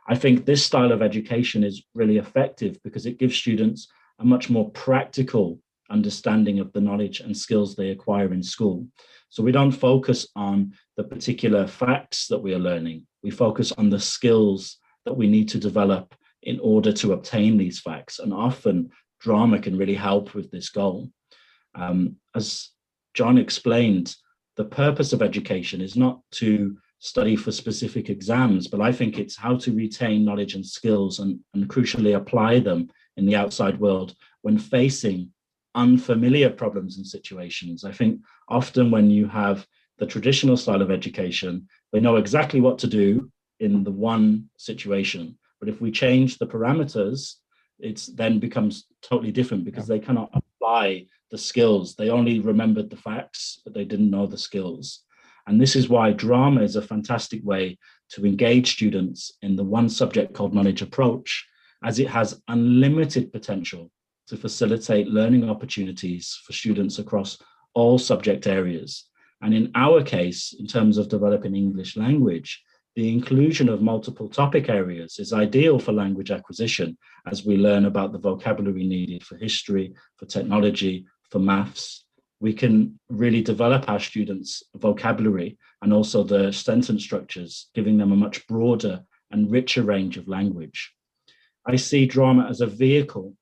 I think this style of education is really effective because it gives students a much more practical understanding of the knowledge and skills they acquire in school. So we don't focus on the particular facts that we are learning. We focus on the skills that we need to develop in order to obtain these facts. And often drama can really help with this goal. As John explained, the purpose of education is not to study for specific exams, but I think it's how to retain knowledge and skills and crucially apply them in the outside world when facing unfamiliar problems and situations. I think often when you have the traditional style of education, they know exactly what to do in the one situation. But if we change the parameters, it then becomes totally different because they cannot apply the skills. They only remembered the facts, but they didn't know the skills. And this is why drama is a fantastic way to engage students in the one subject called knowledge approach, as it has unlimited potential to facilitate learning opportunities for students across all subject areas. And in our case, in terms of developing English language, the inclusion of multiple topic areas is ideal for language acquisition as we learn about the vocabulary needed for history, for technology, for maths. We can really develop our students' vocabulary and also the sentence structures, giving them a much broader and richer range of language. I see drama as a vehicle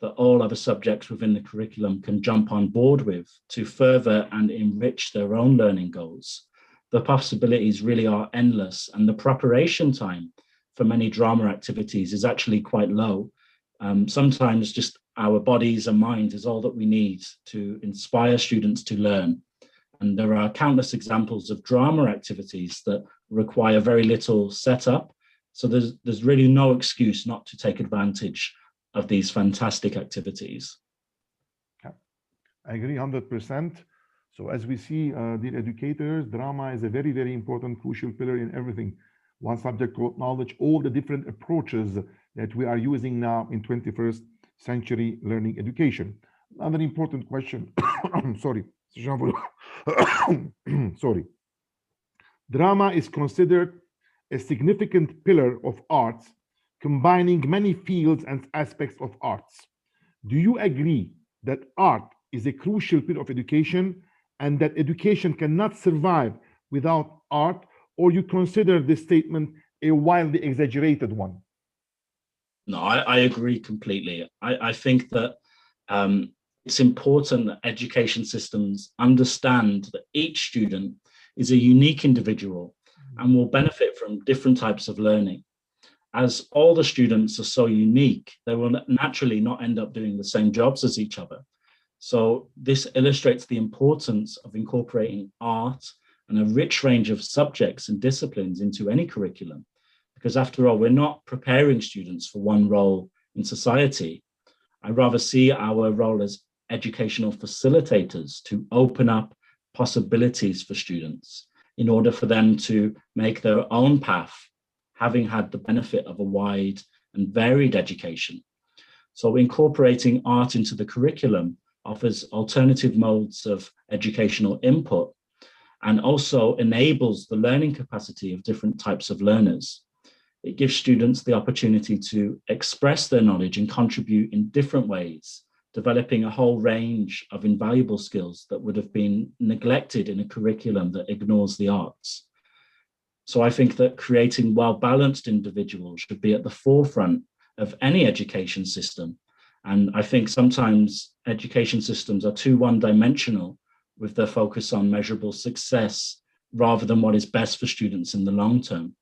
that all other subjects within the curriculum can jump on board with to further and enrich their own learning goals. The possibilities really are endless, and the preparation time for many drama activities is actually quite low. Sometimes just our bodies and minds is all that we need to inspire students to learn. And there are countless examples of drama activities that require very little setup. So there's really no excuse not to take advantage of these fantastic activities. I agree 100%. So as we see, dear educators, drama is a very, very important, crucial pillar in everything. One subject called knowledge, all the different approaches that we are using now in 21st century learning education. Another important question, sorry, sorry. Drama is considered a significant pillar of arts, combining many fields and aspects of arts. Do you agree that art is a crucial pillar of education and that education cannot survive without art, or you consider this statement a wildly exaggerated one? No, I agree completely. I think that it's important that education systems understand that each student is a unique individual and will benefit from different types of learning. As all the students are so unique, they will naturally not end up doing the same jobs as each other. So this illustrates the importance of incorporating art and a rich range of subjects and disciplines into any curriculum. Because after all, we're not preparing students for one role in society. I rather see our role as educational facilitators to open up possibilities for students in order for them to make their own path, having had the benefit of a wide and varied education. So incorporating art into the curriculum offers alternative modes of educational input and also enables the learning capacity of different types of learners. It gives students the opportunity to express their knowledge and contribute in different ways, developing a whole range of invaluable skills that would have been neglected in a curriculum that ignores the arts. So I think that creating well-balanced individuals should be at the forefront of any education system. And I think sometimes education systems are too one-dimensional with their focus on measurable success rather than what is best for students in the long term.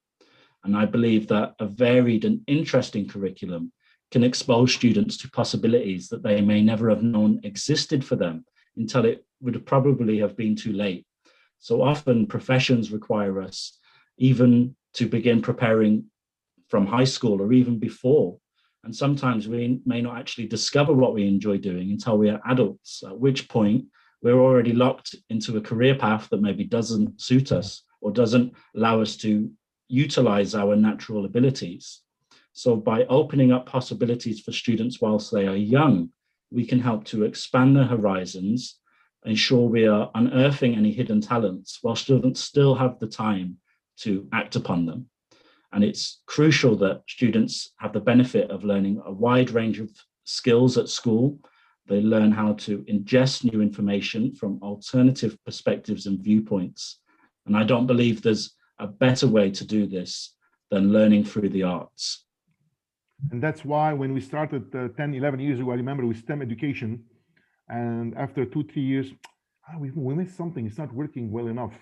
And I believe that a varied and interesting curriculum can expose students to possibilities that they may never have known existed for them until it would probably have been too late. So often professions require us even to begin preparing from high school or even before. And sometimes we may not actually discover what we enjoy doing until we are adults, at which point we're already locked into a career path that maybe doesn't suit us or doesn't allow us to utilize our natural abilities. So by opening up possibilities for students whilst they are young, we can help to expand their horizons, ensure we are unearthing any hidden talents while students still have the time to act upon them. And it's crucial that students have the benefit of learning a wide range of skills at school. They learn how to ingest new information from alternative perspectives and viewpoints. And I don't believe there's a better way to do this than learning through the arts. And that's why when we started 10, 11 years ago, I remember with STEM education, and after 2, 3 years, we missed something, it's not working well enough.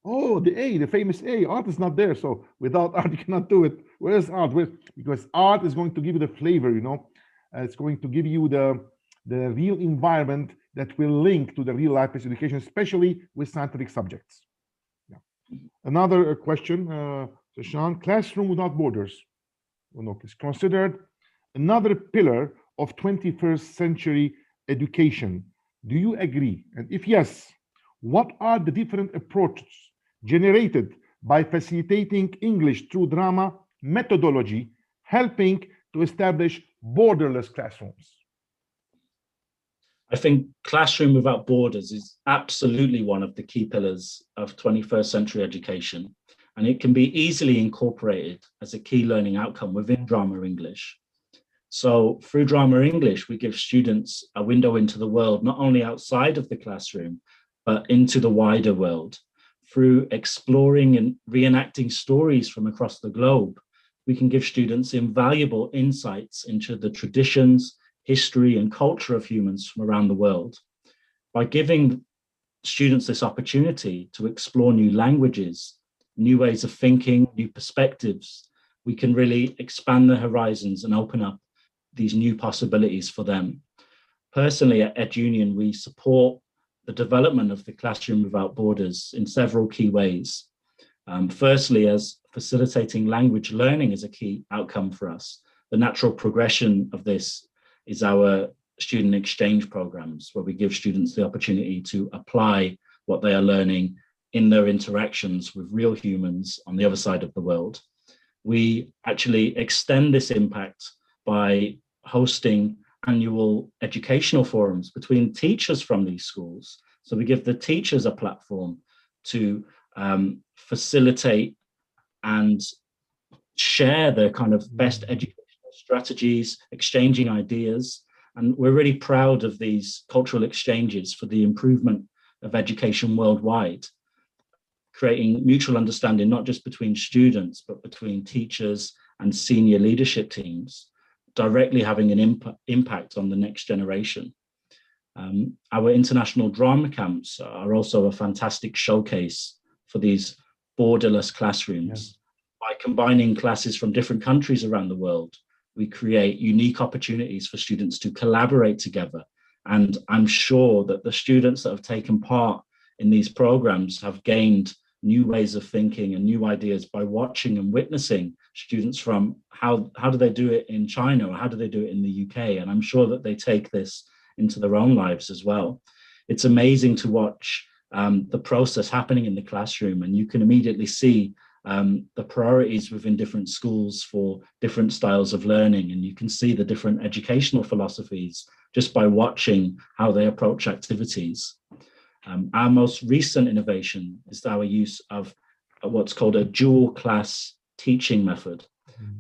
Oh, the famous A, art is not there. So without art, you cannot do it. Where's art? Because art is going to give you the flavor, it's going to give you the real environment that will link to the real life education, especially with scientific subjects. Yeah. Another question, Sean, classroom without borders is considered another pillar of 21st century education. Do you agree? And if yes, what are the different approaches generated by facilitating English through drama methodology, helping to establish borderless classrooms? I think Classroom Without Borders is absolutely one of the key pillars of 21st century education, and it can be easily incorporated as a key learning outcome within Drama English. So through Drama English, we give students a window into the world, not only outside of the classroom, but into the wider world. Through exploring and reenacting stories from across the globe, we can give students invaluable insights into the traditions, history, and culture of humans from around the world. By giving students this opportunity to explore new languages, new ways of thinking, new perspectives, we can really expand their horizons and open up these new possibilities for them. Personally, at EDUNION, we support the development of the Classroom Without Borders in several key ways. Firstly, as facilitating language learning is a key outcome for us. The natural progression of this is our student exchange programs, where we give students the opportunity to apply what they are learning in their interactions with real humans on the other side of the world. We actually extend this impact by hosting annual educational forums between teachers from these schools. So we give the teachers a platform to facilitate and share their kind of best educational strategies, exchanging ideas. And we're really proud of these cultural exchanges for the improvement of education worldwide, creating mutual understanding, not just between students, but between teachers and senior leadership teams, directly having an impact on the next generation. Our international drama camps are also a fantastic showcase for these borderless classrooms. By combining classes from different countries around the world, we create unique opportunities for students to collaborate together. And I'm sure that the students that have taken part in these programs have gained new ways of thinking and new ideas by watching and witnessing students from how do they do it in China, or how do they do it in the UK? And I'm sure that they take this into their own lives as well. It's amazing to watch the process happening in the classroom, and you can immediately see the priorities within different schools for different styles of learning, and you can see the different educational philosophies just by watching how they approach activities. Our most recent innovation is our use of what's called a dual class teaching method.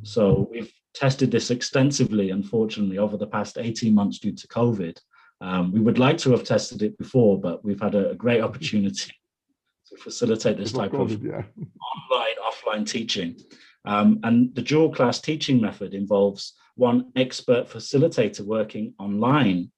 So we've tested this extensively, unfortunately, over the past 18 months due to COVID. We would like to have tested it before, but we've had a great opportunity to facilitate this type of offline teaching. And the dual class teaching method involves one expert facilitator working online.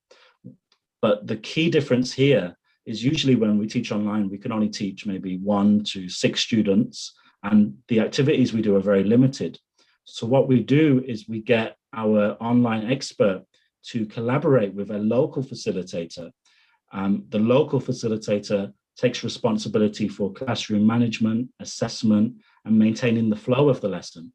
But the key difference here is usually when we teach online, we can only teach maybe 1 to 6 students, and the activities we do are very limited. So what we do is we get our online expert to collaborate with a local facilitator. The local facilitator takes responsibility for classroom management, assessment, and maintaining the flow of the lesson.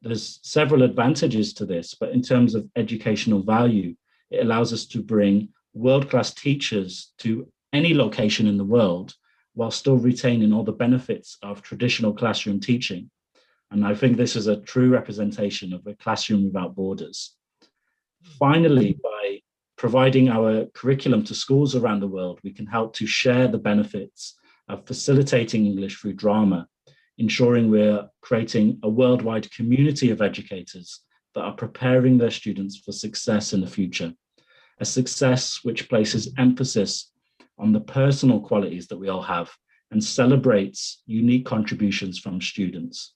There's several advantages to this, but in terms of educational value, it allows us to bring world-class teachers to any location in the world while still retaining all the benefits of traditional classroom teaching. And I think this is a true representation of a classroom without borders. Finally, by providing our curriculum to schools around the world, we can help to share the benefits of facilitating English through drama, ensuring we're creating a worldwide community of educators that are preparing their students for success in the future, a success which places emphasis on the personal qualities that we all have and celebrates unique contributions from students.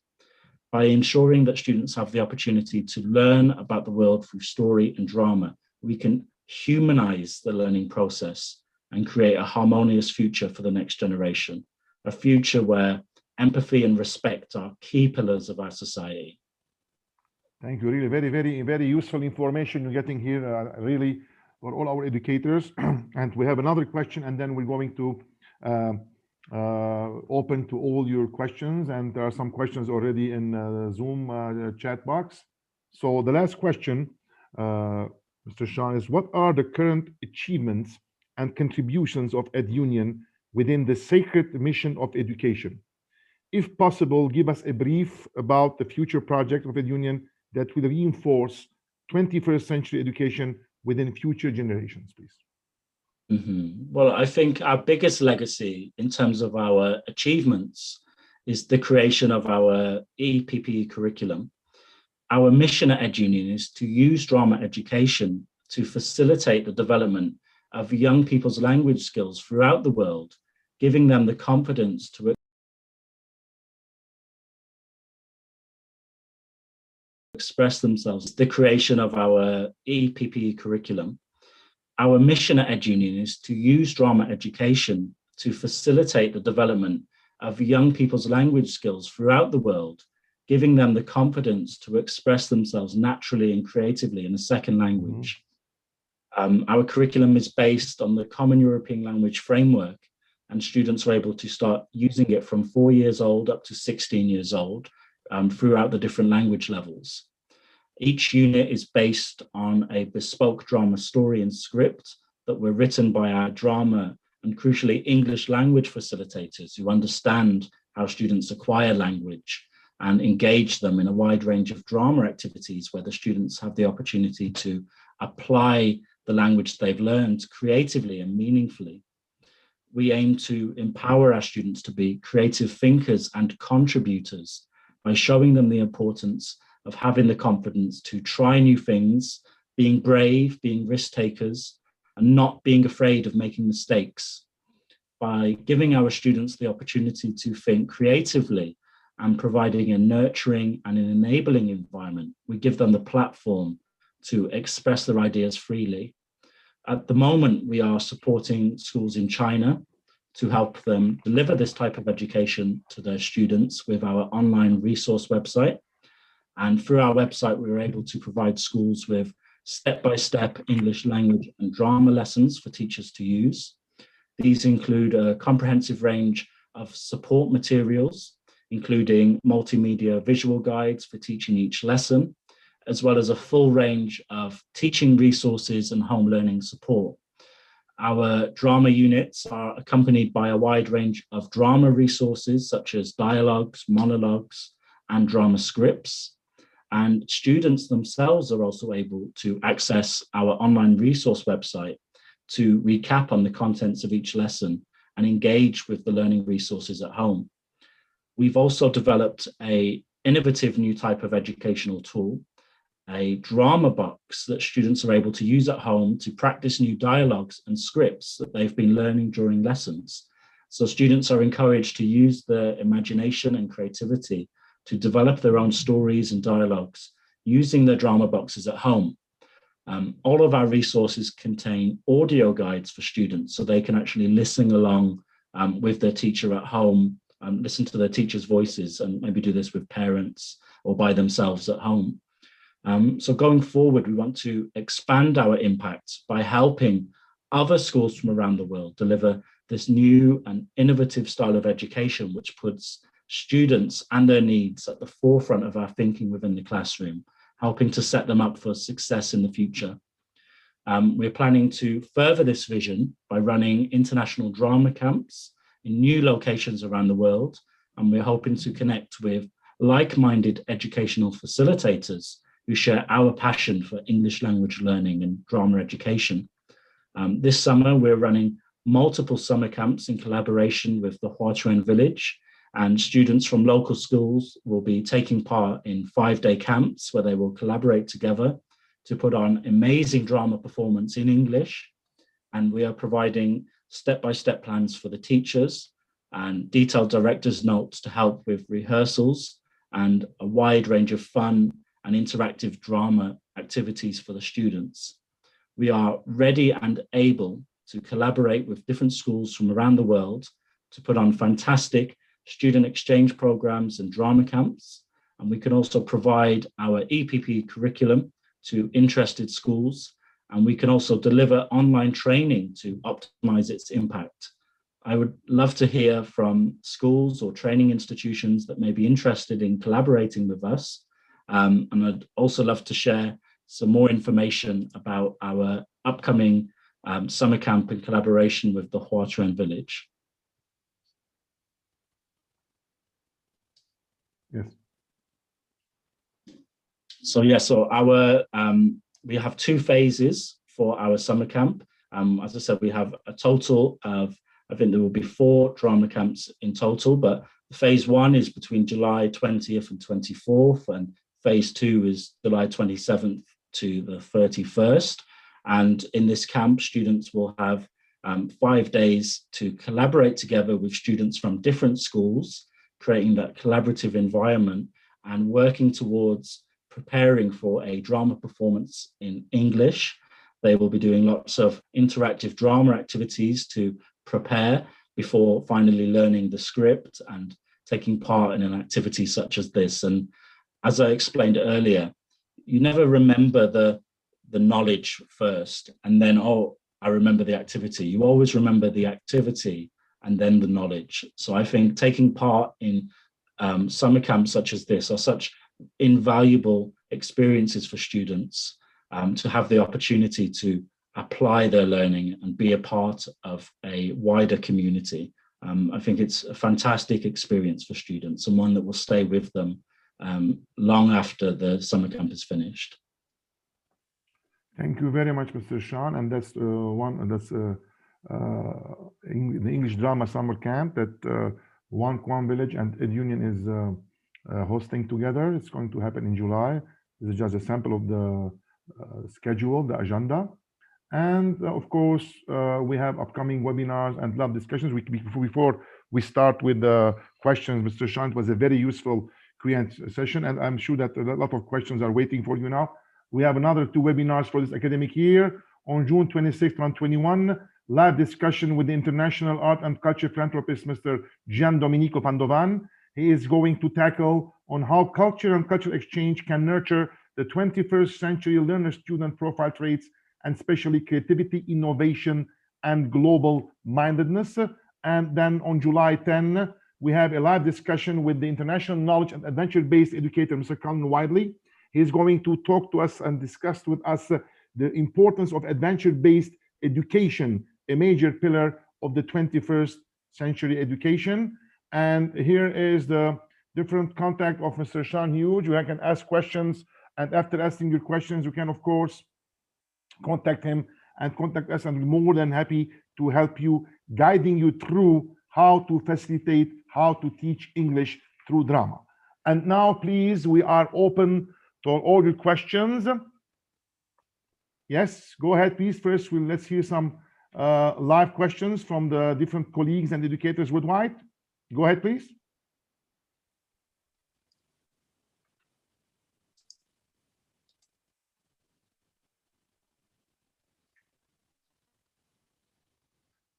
By ensuring that students have the opportunity to learn about the world through story and drama, we can humanize the learning process and create a harmonious future for the next generation, a future where empathy and respect are key pillars of our society. Thank you. Really very useful information you're getting here, really, for all our educators. And we have another question, and then we're going to open to all your questions. And there are some questions already in the Zoom chat box. So the last question, Mr. Sean, is what are the current achievements and contributions of EDUNION within the sacred mission of education? If possible, give us a brief about the future project of EDUNION that will reinforce 21st century education within future generations, please. Well, I think our biggest legacy in terms of our achievements is the creation of our EPPE curriculum. Our mission at EDUNION is to use drama education to facilitate the development of young people's language skills throughout the world, giving them the confidence to express themselves. The creation of our EPPE curriculum. Our mission at EDUNION is to use drama education to facilitate the development of young people's language skills throughout the world, giving them the confidence to express themselves naturally and creatively in a second language. Our curriculum is based on the Common European Language Framework, and students are able to start using it from 4 years old up to 16 years old throughout the different language levels. Each unit is based on a bespoke drama story and script that were written by our drama and crucially English language facilitators who understand how students acquire language and engage them in a wide range of drama activities where the students have the opportunity to apply the language they've learned creatively and meaningfully. We aim to empower our students to be creative thinkers and contributors by showing them the importance of having the confidence to try new things, being brave, being risk takers, and not being afraid of making mistakes. By giving our students the opportunity to think creatively and providing a nurturing and an enabling environment, we give them the platform to express their ideas freely. At the moment, we are supporting schools in China to help them deliver this type of education to their students with our online resource website. And through our website, we were able to provide schools with step-by-step English language and drama lessons for teachers to use. These include a comprehensive range of support materials, including multimedia visual guides for teaching each lesson, as well as a full range of teaching resources and home learning support. Our drama units are accompanied by a wide range of drama resources such as dialogues, monologues, and drama scripts. And students themselves are also able to access our online resource website to recap on the contents of each lesson and engage with the learning resources at home. We've also developed an innovative new type of educational tool, a drama box that students are able to use at home to practice new dialogues and scripts that they've been learning during lessons. So students are encouraged to use their imagination and creativity to develop their own stories and dialogues using their drama boxes at home. All of our resources contain audio guides for students so they can actually listen along with their teacher at home, listen to their teacher's voices, and maybe do this with parents or by themselves at home. So going forward, we want to expand our impact by helping other schools from around the world deliver this new and innovative style of education, which puts students and their needs at the forefront of our thinking within the classroom, helping to set them up for success in the future. We're planning to further this vision by running international drama camps in new locations around the world, and we're hoping to connect with like-minded educational facilitators who share our passion for English language learning and drama education. This summer, we're running multiple summer camps in collaboration with the Huatuan village, and students from local schools will be taking part in 5-day camps where they will collaborate together to put on amazing drama performance in English. And we are providing step-by-step plans for the teachers and detailed director's notes to help with rehearsals and a wide range of fun and interactive drama activities for the students. We are ready and able to collaborate with different schools from around the world to put on fantastic student exchange programs and drama camps. And we can also provide our EPP curriculum to interested schools. And we can also deliver online training to optimize its impact. I would love to hear from schools or training institutions that may be interested in collaborating with us. And I'd also love to share some more information about our upcoming summer camp in collaboration with the Huatuan village. Yes. So yeah, so our we have 2 phases for our summer camp. As I said, we have a total of, I think there will be 4 drama camps in total, but phase 1 is between July 20th and 24th, and phase 2 is July 27th to the 31st. And in this camp, students will have 5 days to collaborate together with students from different schools, creating that collaborative environment and working towards preparing for a drama performance in English. They will be doing lots of interactive drama activities to prepare before finally learning the script and taking part in an activity such as this. And as I explained earlier, you never remember the knowledge first and then, oh, I remember the activity. You always remember the activity and then the knowledge. So I think taking part in summer camps such as this are such invaluable experiences for students to have the opportunity to apply their learning and be a part of a wider community. I think it's a fantastic experience for students and one that will stay with them long after the summer camp is finished. Thank you very much, Mr. Sean. And that's the English Drama Summer Camp that One Kwan Village and EDUNION is hosting together. It's going to happen in July. This is just a sample of the schedule, the agenda. And of course, we have upcoming webinars and lab discussions. Before we start with the questions, Mr. Sean, it was a very useful Q&A session, and I'm sure that a lot of questions are waiting for you now. We have another 2 webinars for this academic year. On June 26th and 21, live discussion with the international art and culture philanthropist, Mr. Gian Domenico Pandovan. He is going to tackle on how culture and cultural exchange can nurture the 21st century learner-student profile traits, and especially creativity, innovation, and global mindedness. And then on July 10, we have a live discussion with the international knowledge and adventure-based educator, Mr. Colin Widley. He's going to talk to us and discuss with us the importance of adventure-based education, a major pillar of the 21st century education. And here is the different contact of Mr. Sean Hughes. You can ask questions, and after asking your questions, you can, of course, contact him and contact us, and we're more than happy to help you, guiding you through how to facilitate, how to teach English through drama. And now, please, we are open to all your questions. Yes, go ahead, please. First, let's hear some live questions from the different colleagues and educators worldwide. Go ahead, please.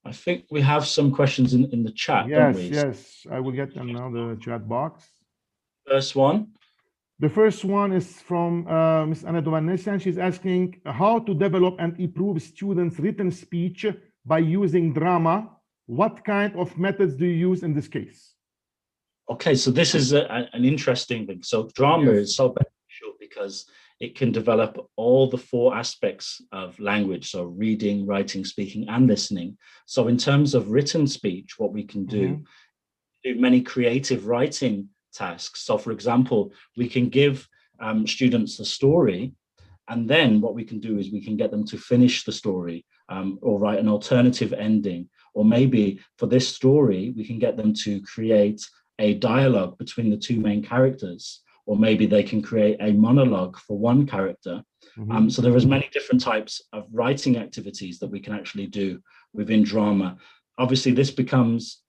I think we have some questions in the chat, don't we? Yes, I will get them now, the chat box. First one. The first one is from Ms. Anna Dovanesian. She's asking how to develop and improve students' written speech by using drama. What kind of methods do you use in this case? Okay, so this is an interesting thing. So drama is so beneficial because it can develop all the 4 aspects of language. So reading, writing, speaking, and listening. So in terms of written speech, what we can do many creative writing tasks. So for example, we can give students a story, and then what we can do is we can get them to finish the story or write an alternative ending. Or maybe for this story, we can get them to create a dialogue between the 2 main characters, or maybe they can create a monologue for one character. So there is many different types of writing activities that we can actually do within drama. Obviously, this becomes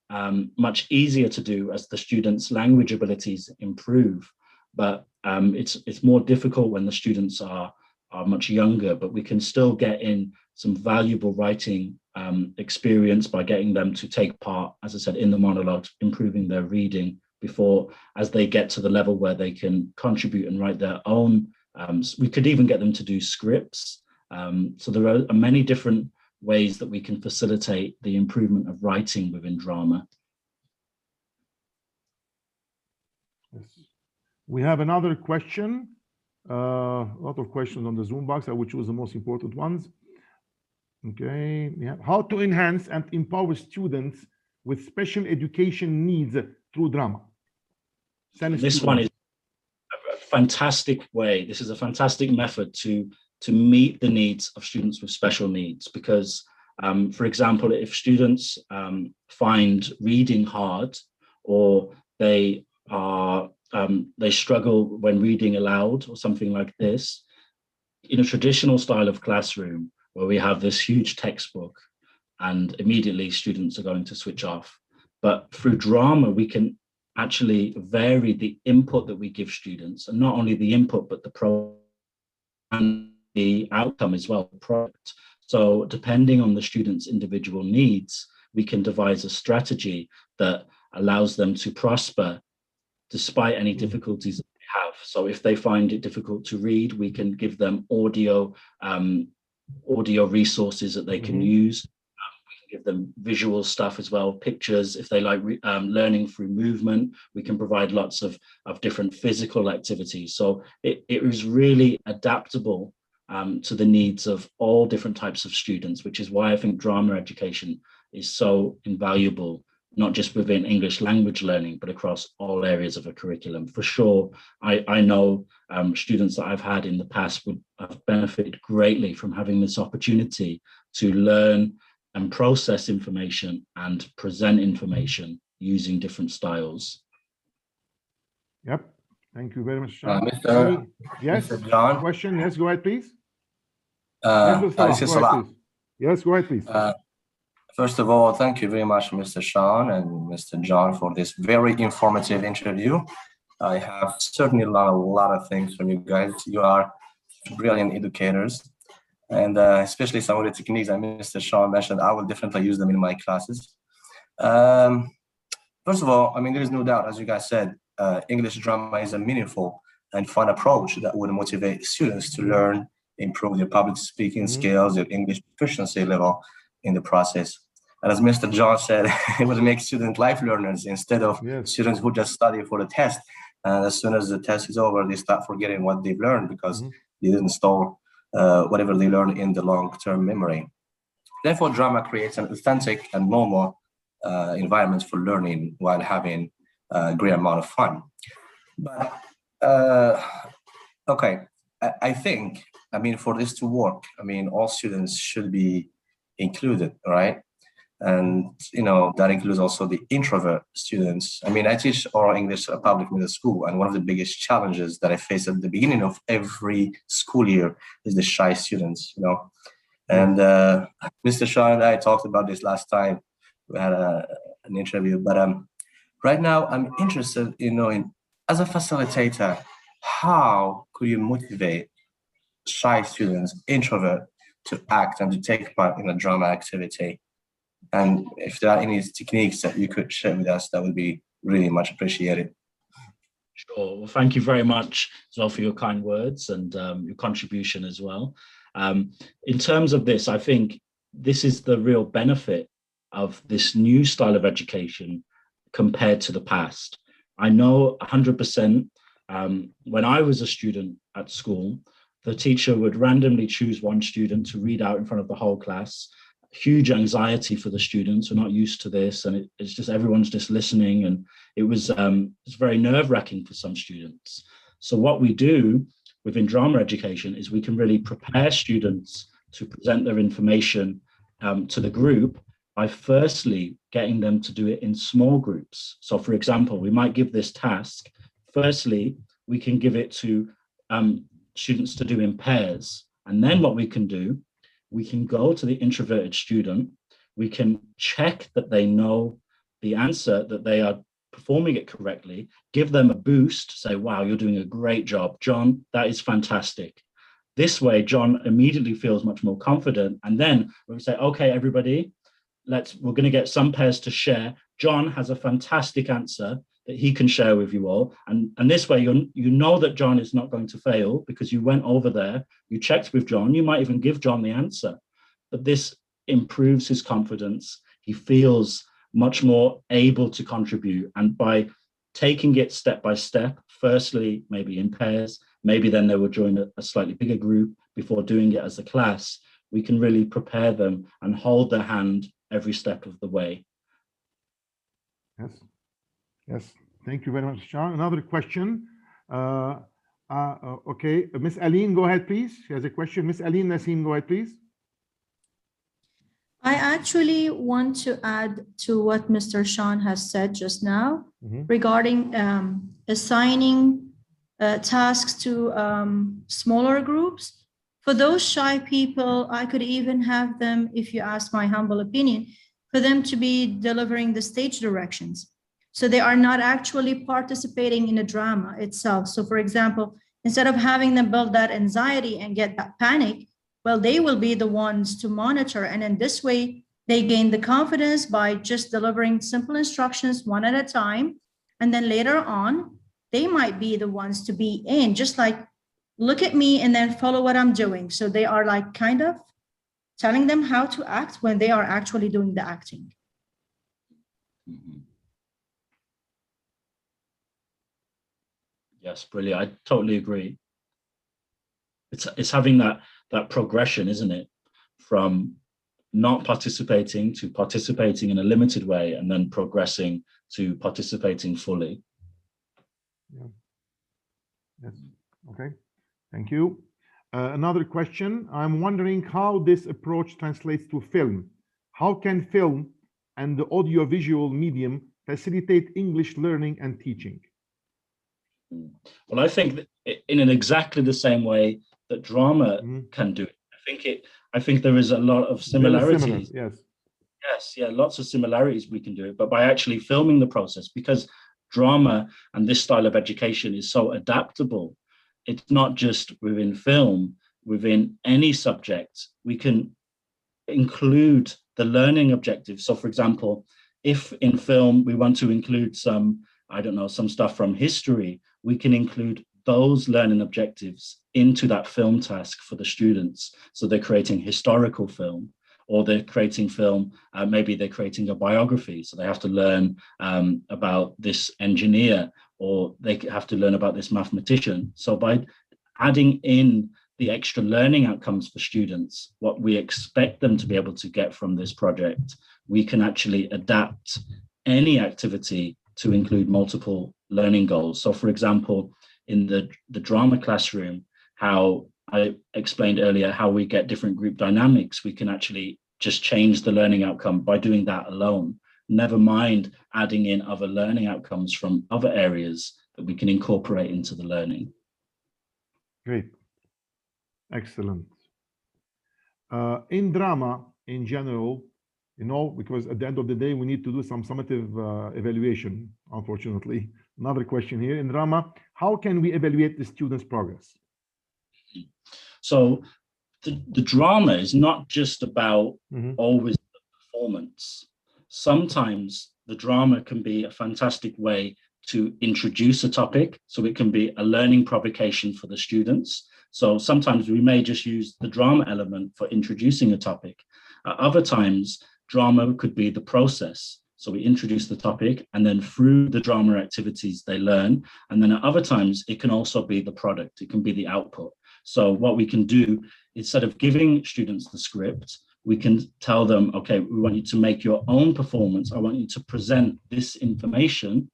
much easier to do as the students' language abilities improve, but it's more difficult when the students are much younger, but we can still get in some valuable writing experience by getting them to take part, as I said, in the monologues, improving their reading before, as they get to the level where they can contribute and write their own. We could even get them to do scripts. So there are many different ways that we can facilitate the improvement of writing within drama. Yes. We have another question. A lot of questions on the Zoom box. I will choose the most important ones. Okay. Yeah. How to enhance and empower students with special education needs through drama? This one is a fantastic way. This is a fantastic method to meet the needs of students with special needs, because, for example, if students find reading hard, or they struggle when reading aloud or something like this, in a traditional style of classroom where we have this huge textbook and immediately students are going to switch off. But through drama, we can actually vary the input that we give students, and not only the input, but the outcome as well, product. So depending on the student's individual needs, we can devise a strategy that allows them to prosper despite any difficulties that they have. So if they find it difficult to read, we can give them audio resources that they can use. We can give them visual stuff as well, pictures. If they like learning through movement, we can provide lots of different physical activities. So it is really adaptable to the needs of all different types of students, which is why I think drama education is so invaluable not just within English language learning, but across all areas of a curriculum. For sure, I know students that I've had in the past would have benefited greatly from having this opportunity to learn and process information and present information using different styles. Yep. Thank you very much, Sean. Yes, Mr. John. Question. Yes, go ahead, please. Yes, this is go ahead, Salah. please. Yes, go ahead, please. First of all, thank you very much, Mr. Sean and Mr. John, for this very informative interview. I have certainly learned a lot of things from you guys. You are brilliant educators, and especially some of the techniques that Mr. Sean mentioned, I will definitely use them in my classes. First of all, I mean, there is no doubt, as you guys said, English drama is a meaningful and fun approach that would motivate students to learn, improve their public speaking skills, their English proficiency level in the process. And as Mr. John said, it would make students life learners instead of students who just study for the test. And as soon as the test is over, they start forgetting what they've learned because they didn't store whatever they learned in the long-term memory. Therefore, drama creates an authentic and normal environment for learning while having a great amount of fun. But okay, I think, I mean, for this to work, I mean, all students should be included, right? And, you know, that includes also the introvert students. I mean, I teach oral English at a public middle school, and one of the biggest challenges that I face at the beginning of every school year is the shy students, you know. And Mr. Sean and I talked about this last time. We had an interview, but right now I'm interested in knowing, as a facilitator, how could you motivate shy students, introvert, to act and to take part in a drama activity? And if there are any techniques that you could share with us, that would be really much appreciated. Sure. Well, thank you very much as well for your kind words and your contribution as well. In terms of this, I think this is the real benefit of this new style of education compared to the past. I know 100% when I was a student at school, the teacher would randomly choose one student to read out in front of the whole class. Huge anxiety for the students who are not used to this, and it's just everyone's just listening, and it's very nerve-wracking for some students. So what we do within drama education is we can really prepare students to present their information to the group by firstly getting them to do it in small groups. So for example, we might give this task. Firstly, we can give it to students to do in pairs, and then what we can do, we can go to the introverted student, we can check that they know the answer, that they are performing it correctly, give them a boost, say, wow, you're doing a great job, John, that is fantastic. This way, John immediately feels much more confident. And then we say, okay, everybody, we're going to get some pairs to share. John has a fantastic answer that he can share with you all. And this way, you know that John is not going to fail because you went over there, you checked with John, you might even give John the answer. But this improves his confidence. He feels much more able to contribute. And by taking it step by step, firstly, maybe in pairs, maybe then they will join a slightly bigger group before doing it as a class, we can really prepare them and hold their hand every step of the way. Yes. Yes, thank you very much, Sean. Another question. Okay, Miss Aline, go ahead, please. She has a question. Miss Aline Nassim, go ahead, please. I actually want to add to what Mr. Sean has said just now regarding assigning tasks to smaller groups. For those shy people, I could even have them, if you ask my humble opinion, for them to be delivering the stage directions. So they are not actually participating in the drama itself. So for example, instead of having them build that anxiety and get that panic, well, they will be the ones to monitor. And in this way, they gain the confidence by just delivering simple instructions one at a time. And then later on, they might be the ones to be in, just like, look at me and then follow what I'm doing. So they are like kind of telling them how to act when they are actually doing the acting. Yes, brilliant. I totally agree. It's having that progression, isn't it? From not participating to participating in a limited way, and then progressing to participating fully. Yeah. Yes. Okay. Thank you. Another question. I'm wondering how this approach translates to film. How can film and the audiovisual medium facilitate English learning and teaching? Well, I think that in exactly the same way that drama can do it. I think there is a lot of similarities. Yes. Yes, yeah, lots of similarities we can do it, but by actually filming the process, because drama and this style of education is so adaptable. It's not just within film, within any subject, we can include the learning objectives. So for example, if in film we want to include some, I don't know, some stuff from history, we can include those learning objectives into that film task for the students. So they're creating historical film, or they're creating film, maybe they're creating a biography. So they have to learn about this engineer, or they have to learn about this mathematician. So by adding in the extra learning outcomes for students, what we expect them to be able to get from this project, we can actually adapt any activity to include multiple learning goals. So for example, in the drama classroom, how I explained earlier, how we get different group dynamics, we can actually just change the learning outcome by doing that alone. Never mind adding in other learning outcomes from other areas that we can incorporate into the learning. Great. Excellent. In drama, in general, you know, because at the end of the day, we need to do some summative evaluation, unfortunately. Another question here. In drama, how can we evaluate the students' progress? So the drama is not just about always the performance. Sometimes the drama can be a fantastic way to introduce a topic. So it can be a learning provocation for the students. So sometimes we may just use the drama element for introducing a topic. Other times, drama could be the process. So we introduce the topic, and then through the drama activities they learn. And then at other times, it can also be the product. It can be the output. So what we can do, instead of giving students the script, we can tell them, okay, we want you to make your own performance. I want you to present this information,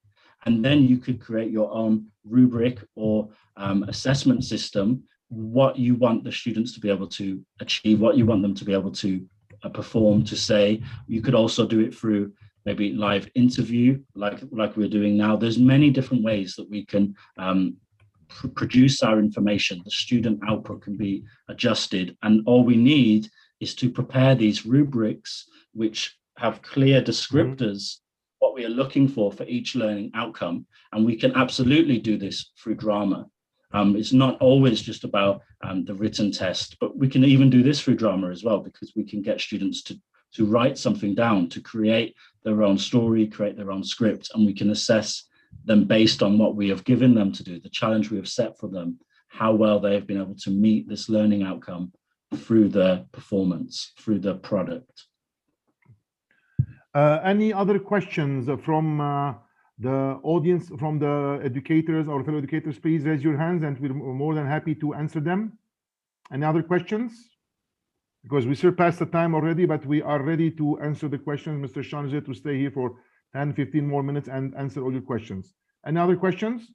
and then you could create your own rubric or assessment system, what you want the students to be able to achieve, what you want them to be able to perform, to say. You could also do it through maybe live interview, like we're doing now. There's many different ways that we can produce our information. The student output can be adjusted, and all we need is to prepare these rubrics which have clear descriptors, what we are looking for each learning outcome. And we can absolutely do this through drama. It's not always just about the written test, but we can even do this through drama as well, because we can get students to write something down, to create their own story, create their own script, and we can assess them based on what we have given them to do, the challenge we have set for them, how well they have been able to meet this learning outcome through the performance, through the product. Any other questions from the audience, from the educators or fellow educators? Please raise your hands and we're more than happy to answer them. Any other questions? Because we surpassed the time already, but we are ready to answer the questions. Mr. Sean is here to stay here for 10, 15 more minutes and answer all your questions. Any other questions?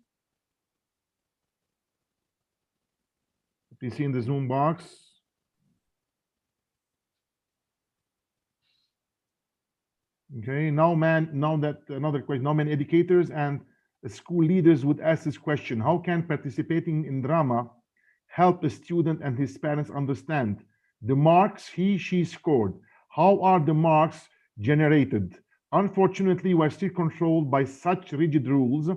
Please see in the Zoom box. Okay, now another question. Now many educators and school leaders would ask this question: how can participating in drama help a student and his parents understand the marks she scored? How are the marks generated? Unfortunately, we're still controlled by such rigid rules,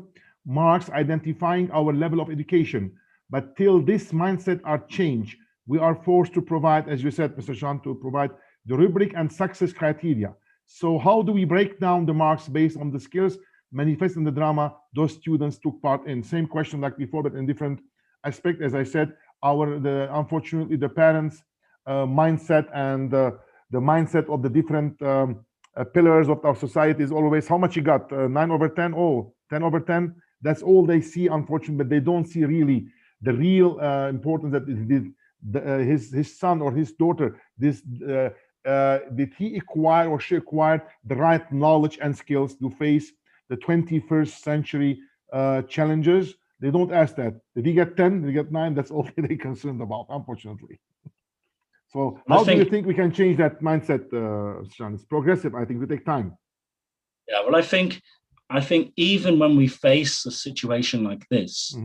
marks identifying our level of education. But till this mindset are changed, we are forced to provide, as you said, Mr. Shan, to provide the rubric and success criteria. So how do we break down the marks based on the skills manifest in the drama those students took part in? Same question like before, but in different aspect. As I said, unfortunately the parents' mindset and the mindset of the different pillars of our society is always how much you got, 9 over 10, oh, 10 over 10. That's all they see, unfortunately, but they don't see really the real importance that his son or his daughter, this did he acquire or she acquire the right knowledge and skills to face the 21st century challenges? They don't ask that. Did he get 10? Did he get 9? That's all they're concerned about, unfortunately. So how do you think we can change that mindset, Sean? It's progressive. I think it will take time. Yeah, well, I think even when we face a situation like this,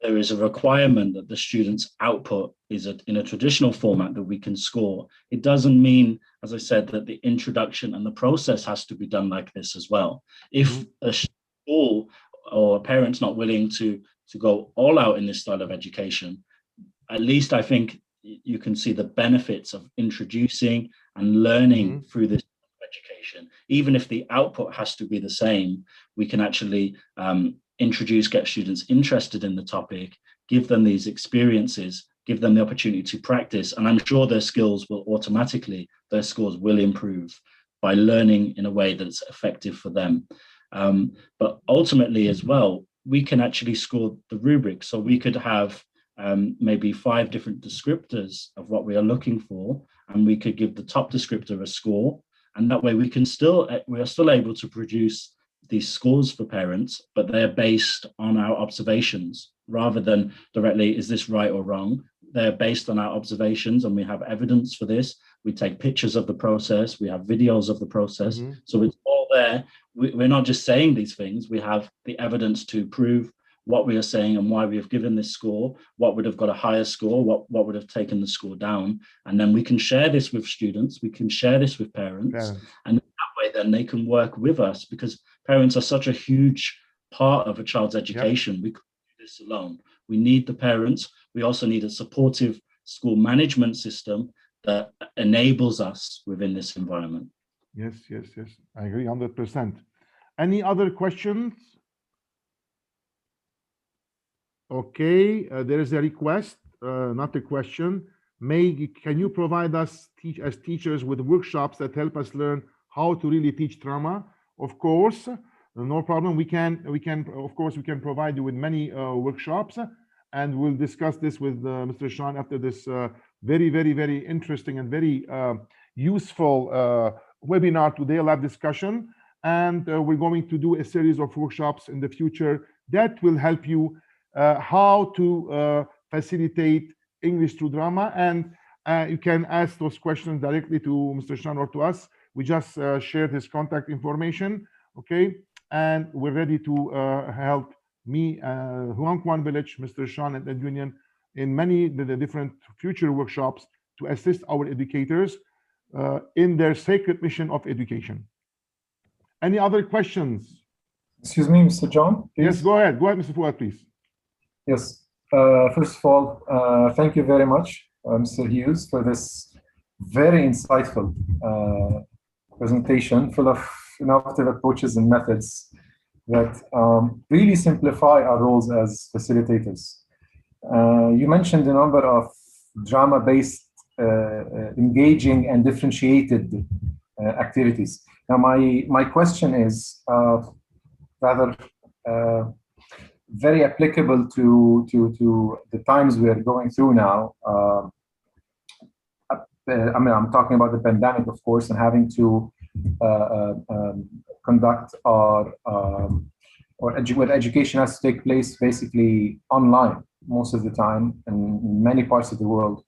there is a requirement that the student's output is in a traditional format that we can score. It doesn't mean, as I said, that the introduction and the process has to be done like this as well. If a school or a parent's not willing to go all out in this style of education, at least I think you can see the benefits of introducing and learning through this education. Even if the output has to be the same, we can actually get students interested in the topic, give them these experiences, give them the opportunity to practice, and I'm sure their scores will improve by learning in a way that's effective for them. But ultimately as well, we can actually score the rubric. So we could have maybe 5 different descriptors of what we are looking for, and we could give the top descriptor a score, and that way we are still able to produce these scores for parents, but they're based on our observations rather than directly, is this right or wrong? They're based on our observations, and we have evidence for this. We take pictures of the process, we have videos of the process. So it's all there. We're not just saying these things, we have the evidence to prove what we are saying and why we have given this score, what would have got a higher score, what would have taken the score down. And then we can share this with students, we can share this with parents, and that way then they can work with us, because parents are such a huge part of a child's education. We couldn't do this alone. We need the parents. We also need a supportive school management system that enables us within this environment. Yes. I agree 100%. Any other questions? Okay, there is a request, not a question. Can you provide us as teachers with workshops that help us learn how to really teach drama? Of course, no problem. We can provide you with many workshops, and we'll discuss this with Mr. Sean after this very interesting and very useful webinar today, live discussion. And we're going to do a series of workshops in the future that will help you how to facilitate English through drama. And you can ask those questions directly to Mr. Sean or to us. We just shared his contact information, okay? And we're ready to help me, Huang Quan Village, Mr. Sean and EDUNION in many the different future workshops to assist our educators in their sacred mission of education. Any other questions? Excuse me, Mr. John, please. Yes, go ahead, Mr. Fuad, please. Yes, first of all, thank you very much, Mr. Hughes, for this very insightful presentation full of innovative approaches and methods that really simplify our roles as facilitators. You mentioned a number of drama-based, engaging and differentiated activities. Now, my question is rather very applicable to the times we are going through now. I mean, I'm talking about the pandemic, of course, and having to conduct where education has to take place basically online most of the time in many parts of the world.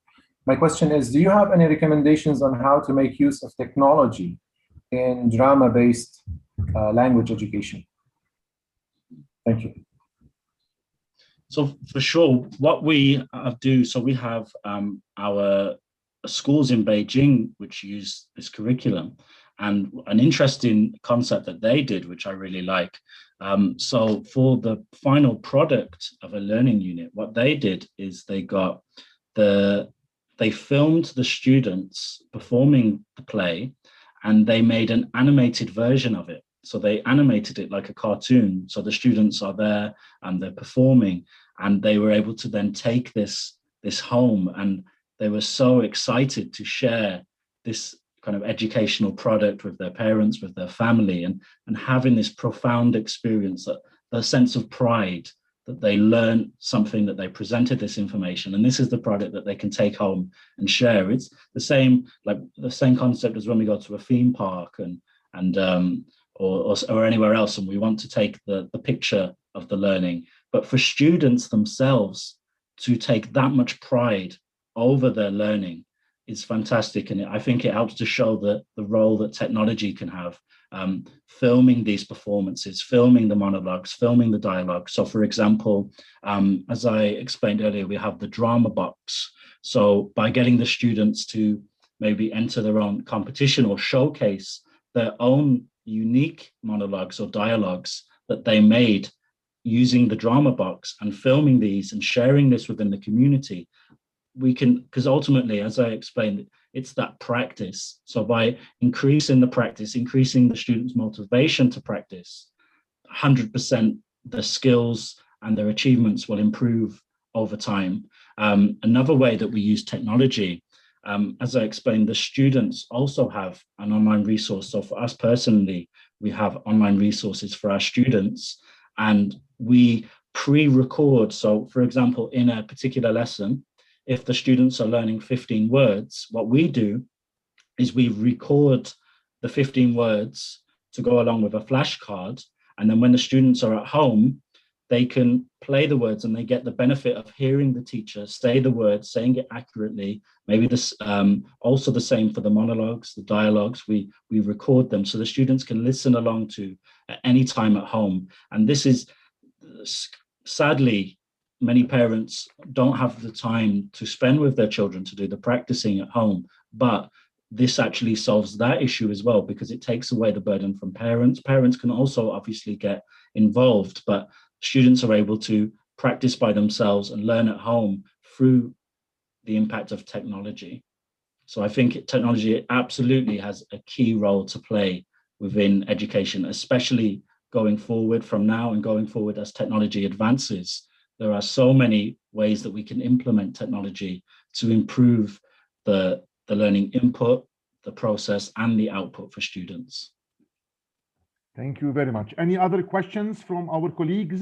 My question is, do you have any recommendations on how to make use of technology in drama-based language education? Thank you. So for sure, what we do, so we have our schools in Beijing which use this curriculum, and an interesting concept that they did, which I really like. So for the final product of a learning unit, what they did is they filmed the students performing the play, and they made an animated version of it. So they animated it like a cartoon. So the students are there and they're performing, and they were able to then take this home, and they were so excited to share this kind of educational product with their parents, with their family, and having this profound experience, the sense of pride, that they learn something, that they presented this information, and this is the product that they can take home and share. It's the same, like the same concept as when we go to a theme park or anywhere else, and we want to take the picture of the learning. But for students themselves to take that much pride over their learning is fantastic, and I think it helps to show the role that technology can have. Filming these performances, filming the monologues, filming the dialogue. So for example, as I explained earlier, we have the drama box. So by getting the students to maybe enter their own competition or showcase their own unique monologues or dialogues that they made using the drama box and filming these and sharing this within the community, we can, because ultimately, as I explained, it's that practice. So by increasing the practice, increasing the students' motivation to practice, 100% the skills and their achievements will improve over time. Another way that we use technology, as I explained, the students also have an online resource. So for us personally, we have online resources for our students, and we pre-record. So for example, in a particular lesson, if the students are learning 15 words, what we do is we record the 15 words to go along with a flashcard. And then when the students are at home, they can play the words and they get the benefit of hearing the teacher say the words, saying it accurately. Maybe this also the same for the monologues, the dialogues, we record them so the students can listen along to at any time at home. And this is, sadly, many parents don't have the time to spend with their children to do the practicing at home, but this actually solves that issue as well, because it takes away the burden from parents. Parents can also obviously get involved, but students are able to practice by themselves and learn at home through the impact of technology. So I think technology absolutely has a key role to play within education, especially going forward from now and going forward as technology advances. There are so many ways that we can implement technology to improve the learning input, the process, and the output for students. Thank you very much. Any other questions from our colleagues?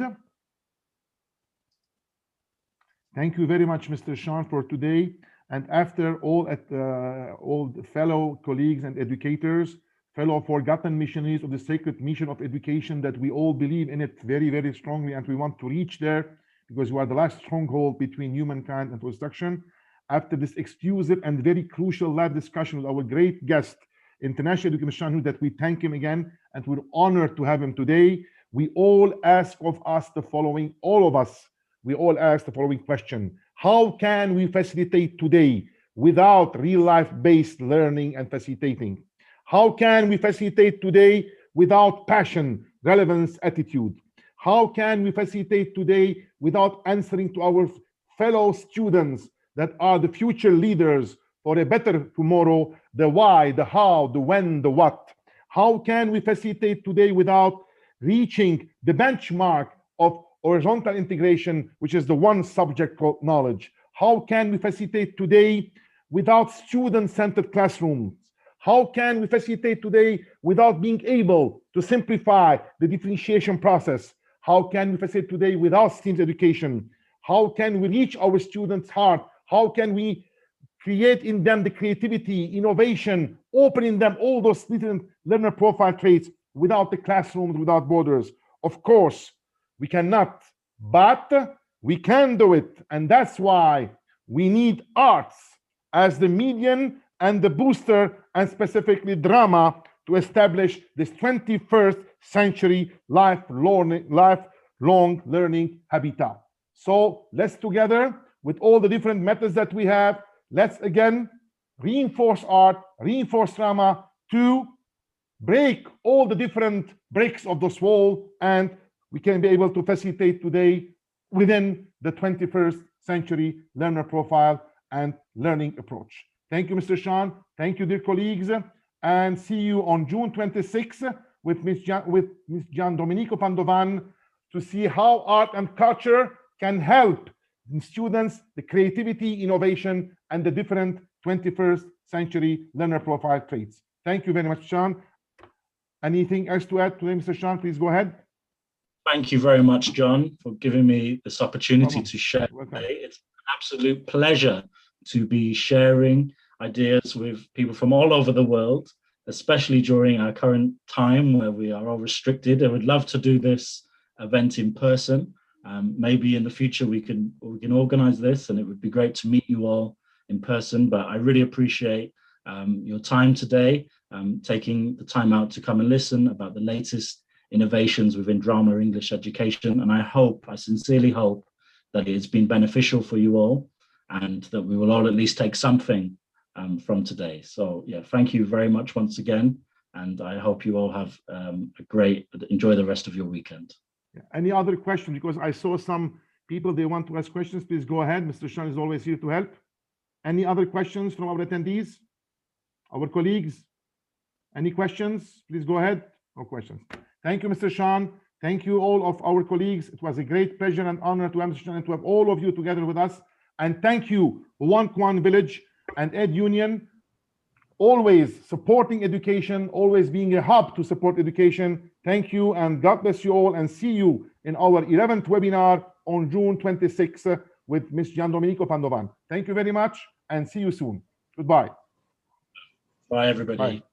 Thank you very much, Mr. Sean, for today. And after all the fellow colleagues and educators, fellow forgotten missionaries of the sacred mission of education, that we all believe in it very, very strongly, and we want to reach there, because we are the last stronghold between humankind and construction. After this exclusive and very crucial live discussion with our great guest, International Education, that we thank him again, and we're honored to have him today. We all ask of us the following, all of us, we all ask the following question: how can we facilitate today without real-life based learning and facilitating? How can we facilitate today without passion, relevance, attitude? How can we facilitate today without answering to our fellow students that are the future leaders for a better tomorrow, the why, the how, the when, the what? How can we facilitate today without reaching the benchmark of horizontal integration, which is the one subject called knowledge? How can we facilitate today without student-centered classrooms? How can we facilitate today without being able to simplify the differentiation process? How can we facilitate today without STEAM education? How can we reach our students' heart? How can we create in them the creativity, innovation, opening them all those different learner profile traits without the classrooms, without borders? Of course, we cannot, but we can do it. And that's why we need arts as the medium and the booster, and specifically drama, to establish this 21st century lifelong learning habitat. So let's together, with all the different methods that we have, let's again reinforce art, reinforce drama to break all the different bricks of this wall, and we can be able to facilitate today within the 21st century learner profile and learning approach. Thank you, Mr. Sean. Thank you, dear colleagues, and see you on June 26th with Ms. Gian Domenico Pandovan to see how art and culture can help students, the creativity, innovation, and the different 21st century learner profile traits. Thank you very much, Sean. Anything else to add today, Mr. Sean? Please go ahead. Thank you very much, John, for giving me this opportunity to share today. It's an absolute pleasure to be sharing ideas with people from all over the world, especially during our current time where we are all restricted. I would love to do this event in person. Maybe in the future we can organize this, and it would be great to meet you all in person. But I really appreciate your time today, taking the time out to come and listen about the latest innovations within drama English education. And I sincerely hope that it has been beneficial for you all, and that we will all at least take something from today. So yeah, thank you very much once again. And I hope you all have enjoy the rest of your weekend. Any other questions? Because I saw some people, they want to ask questions. Please go ahead. Mr. Sean is always here to help. Any other questions from our attendees, our colleagues? Any questions? Please go ahead. No questions. Thank you, Mr. Sean. Thank you, all of our colleagues. It was a great pleasure and honor to have Mr. Sean and to have all of you together with us. And thank you, One Kwan Village and EDUNION, always supporting education, always being a hub to support education. Thank you, and God bless you all, and see you in our 11th webinar on June 26th with Ms. Giandomenico Pandovan. Thank you very much, and see you soon. Goodbye. Bye, everybody. Bye.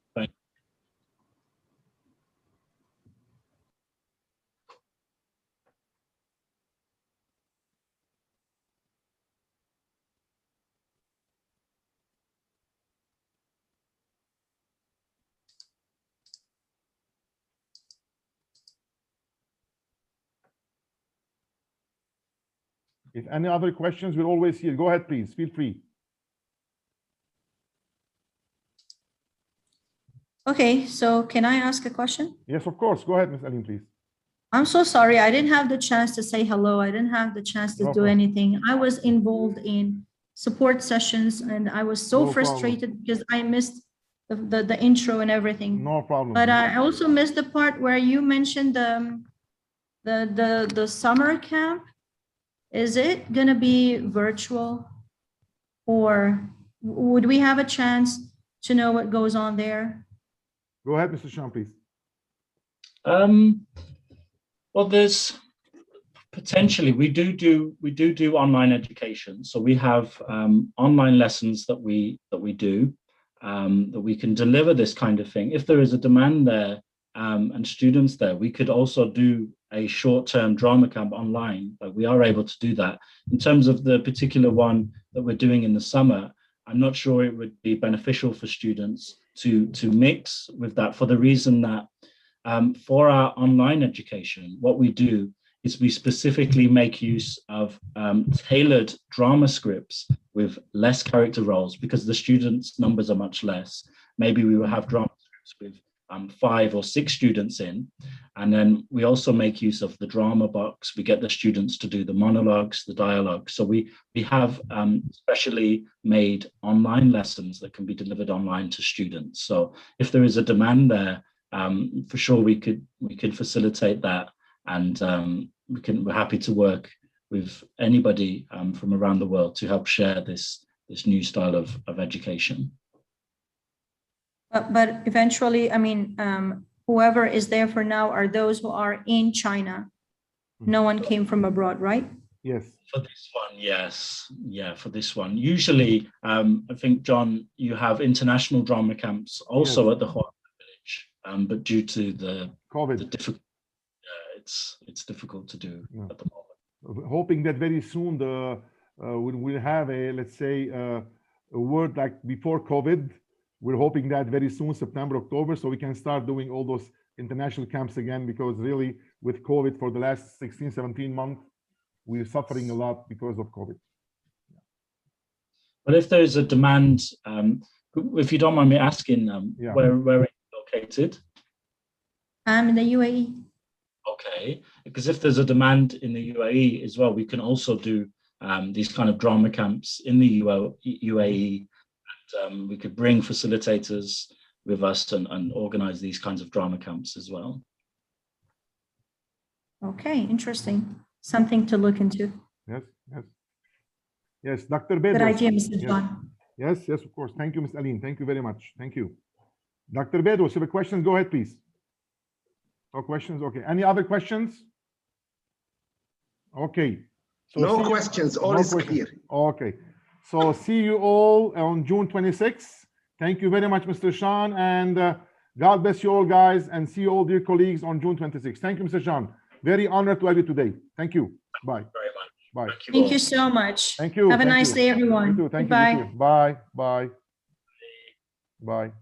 If any other questions, we're always here. Go ahead, please. Feel free. Okay, so can I ask a question? Yes, of course. Go ahead, Ms. Aline, please. I'm so sorry. I didn't have the chance to say hello. I didn't have the chance to do anything. I was involved in support sessions, and I was so frustrated because I missed the intro and everything. No problem. But I also missed the part where you mentioned the summer camp. Is it going to be virtual, or would we have a chance to know what goes on there? Go ahead, Mr. Sean, please. Well, there's potentially we do online education. So we have online lessons that we do that we can deliver this kind of thing. If there is a demand there and students there, we could also do a short-term drama camp online. But we are able to do that. In terms of the particular one that we're doing in the summer, I'm not sure it would be beneficial for students to mix with that, for the reason that for our online education, what we do is we specifically make use of tailored drama scripts with less character roles, because the students' numbers are much less. Maybe we will have drama scripts with 5 or 6 students in, and then we also make use of the drama box. We get the students to do the monologues, the dialogue. So we have specially made online lessons that can be delivered online to students. So if there is a demand there, for sure we could facilitate that, and we're happy to work with anybody from around the world to help share this new style of education. But eventually, I mean, whoever is there for now are those who are in China. No one came from abroad, right? Yes. For this one, yes. Yeah, for this one. Usually, I think, John, you have international drama camps also at the Hua Village, but due to the COVID, it's difficult to do at the moment. Hoping that very soon we'll have a, let's say, a word like before COVID. We're hoping that very soon, September, October, so we can start doing all those international camps again, because really with COVID for the last 16, 17 months, we're suffering a lot because of COVID. But if there is a demand, if you don't mind me asking, where are you located? I'm in the UAE. Okay, because if there's a demand in the UAE as well, we can also do these kind of drama camps in the UAE. We could bring facilitators with us and organize these kinds of drama camps as well. Okay, interesting. Something to look into. Yes, yes. Yes, Dr. Bedros. Good idea, Mr. John. Yes, yes, of course. Thank you, Ms. Aline. Thank you very much. Thank you. Dr. Bedros, if you have a question, go ahead, please. No questions? Okay. Any other questions? Okay. So No questions, all is clear. Okay. So see you all on June 26th. Thank you very much, Mr. Sean, and God bless you all, guys, and see you all, dear colleagues, on June 26th. Thank you, Mr. Sean. Very honored to have you today. Thank you. Bye. Very much. Bye. Thank you so much. Thank you. Have a Thank nice you. day, everyone. You too. Thank you. Goodbye. You too. Bye. Bye. Bye.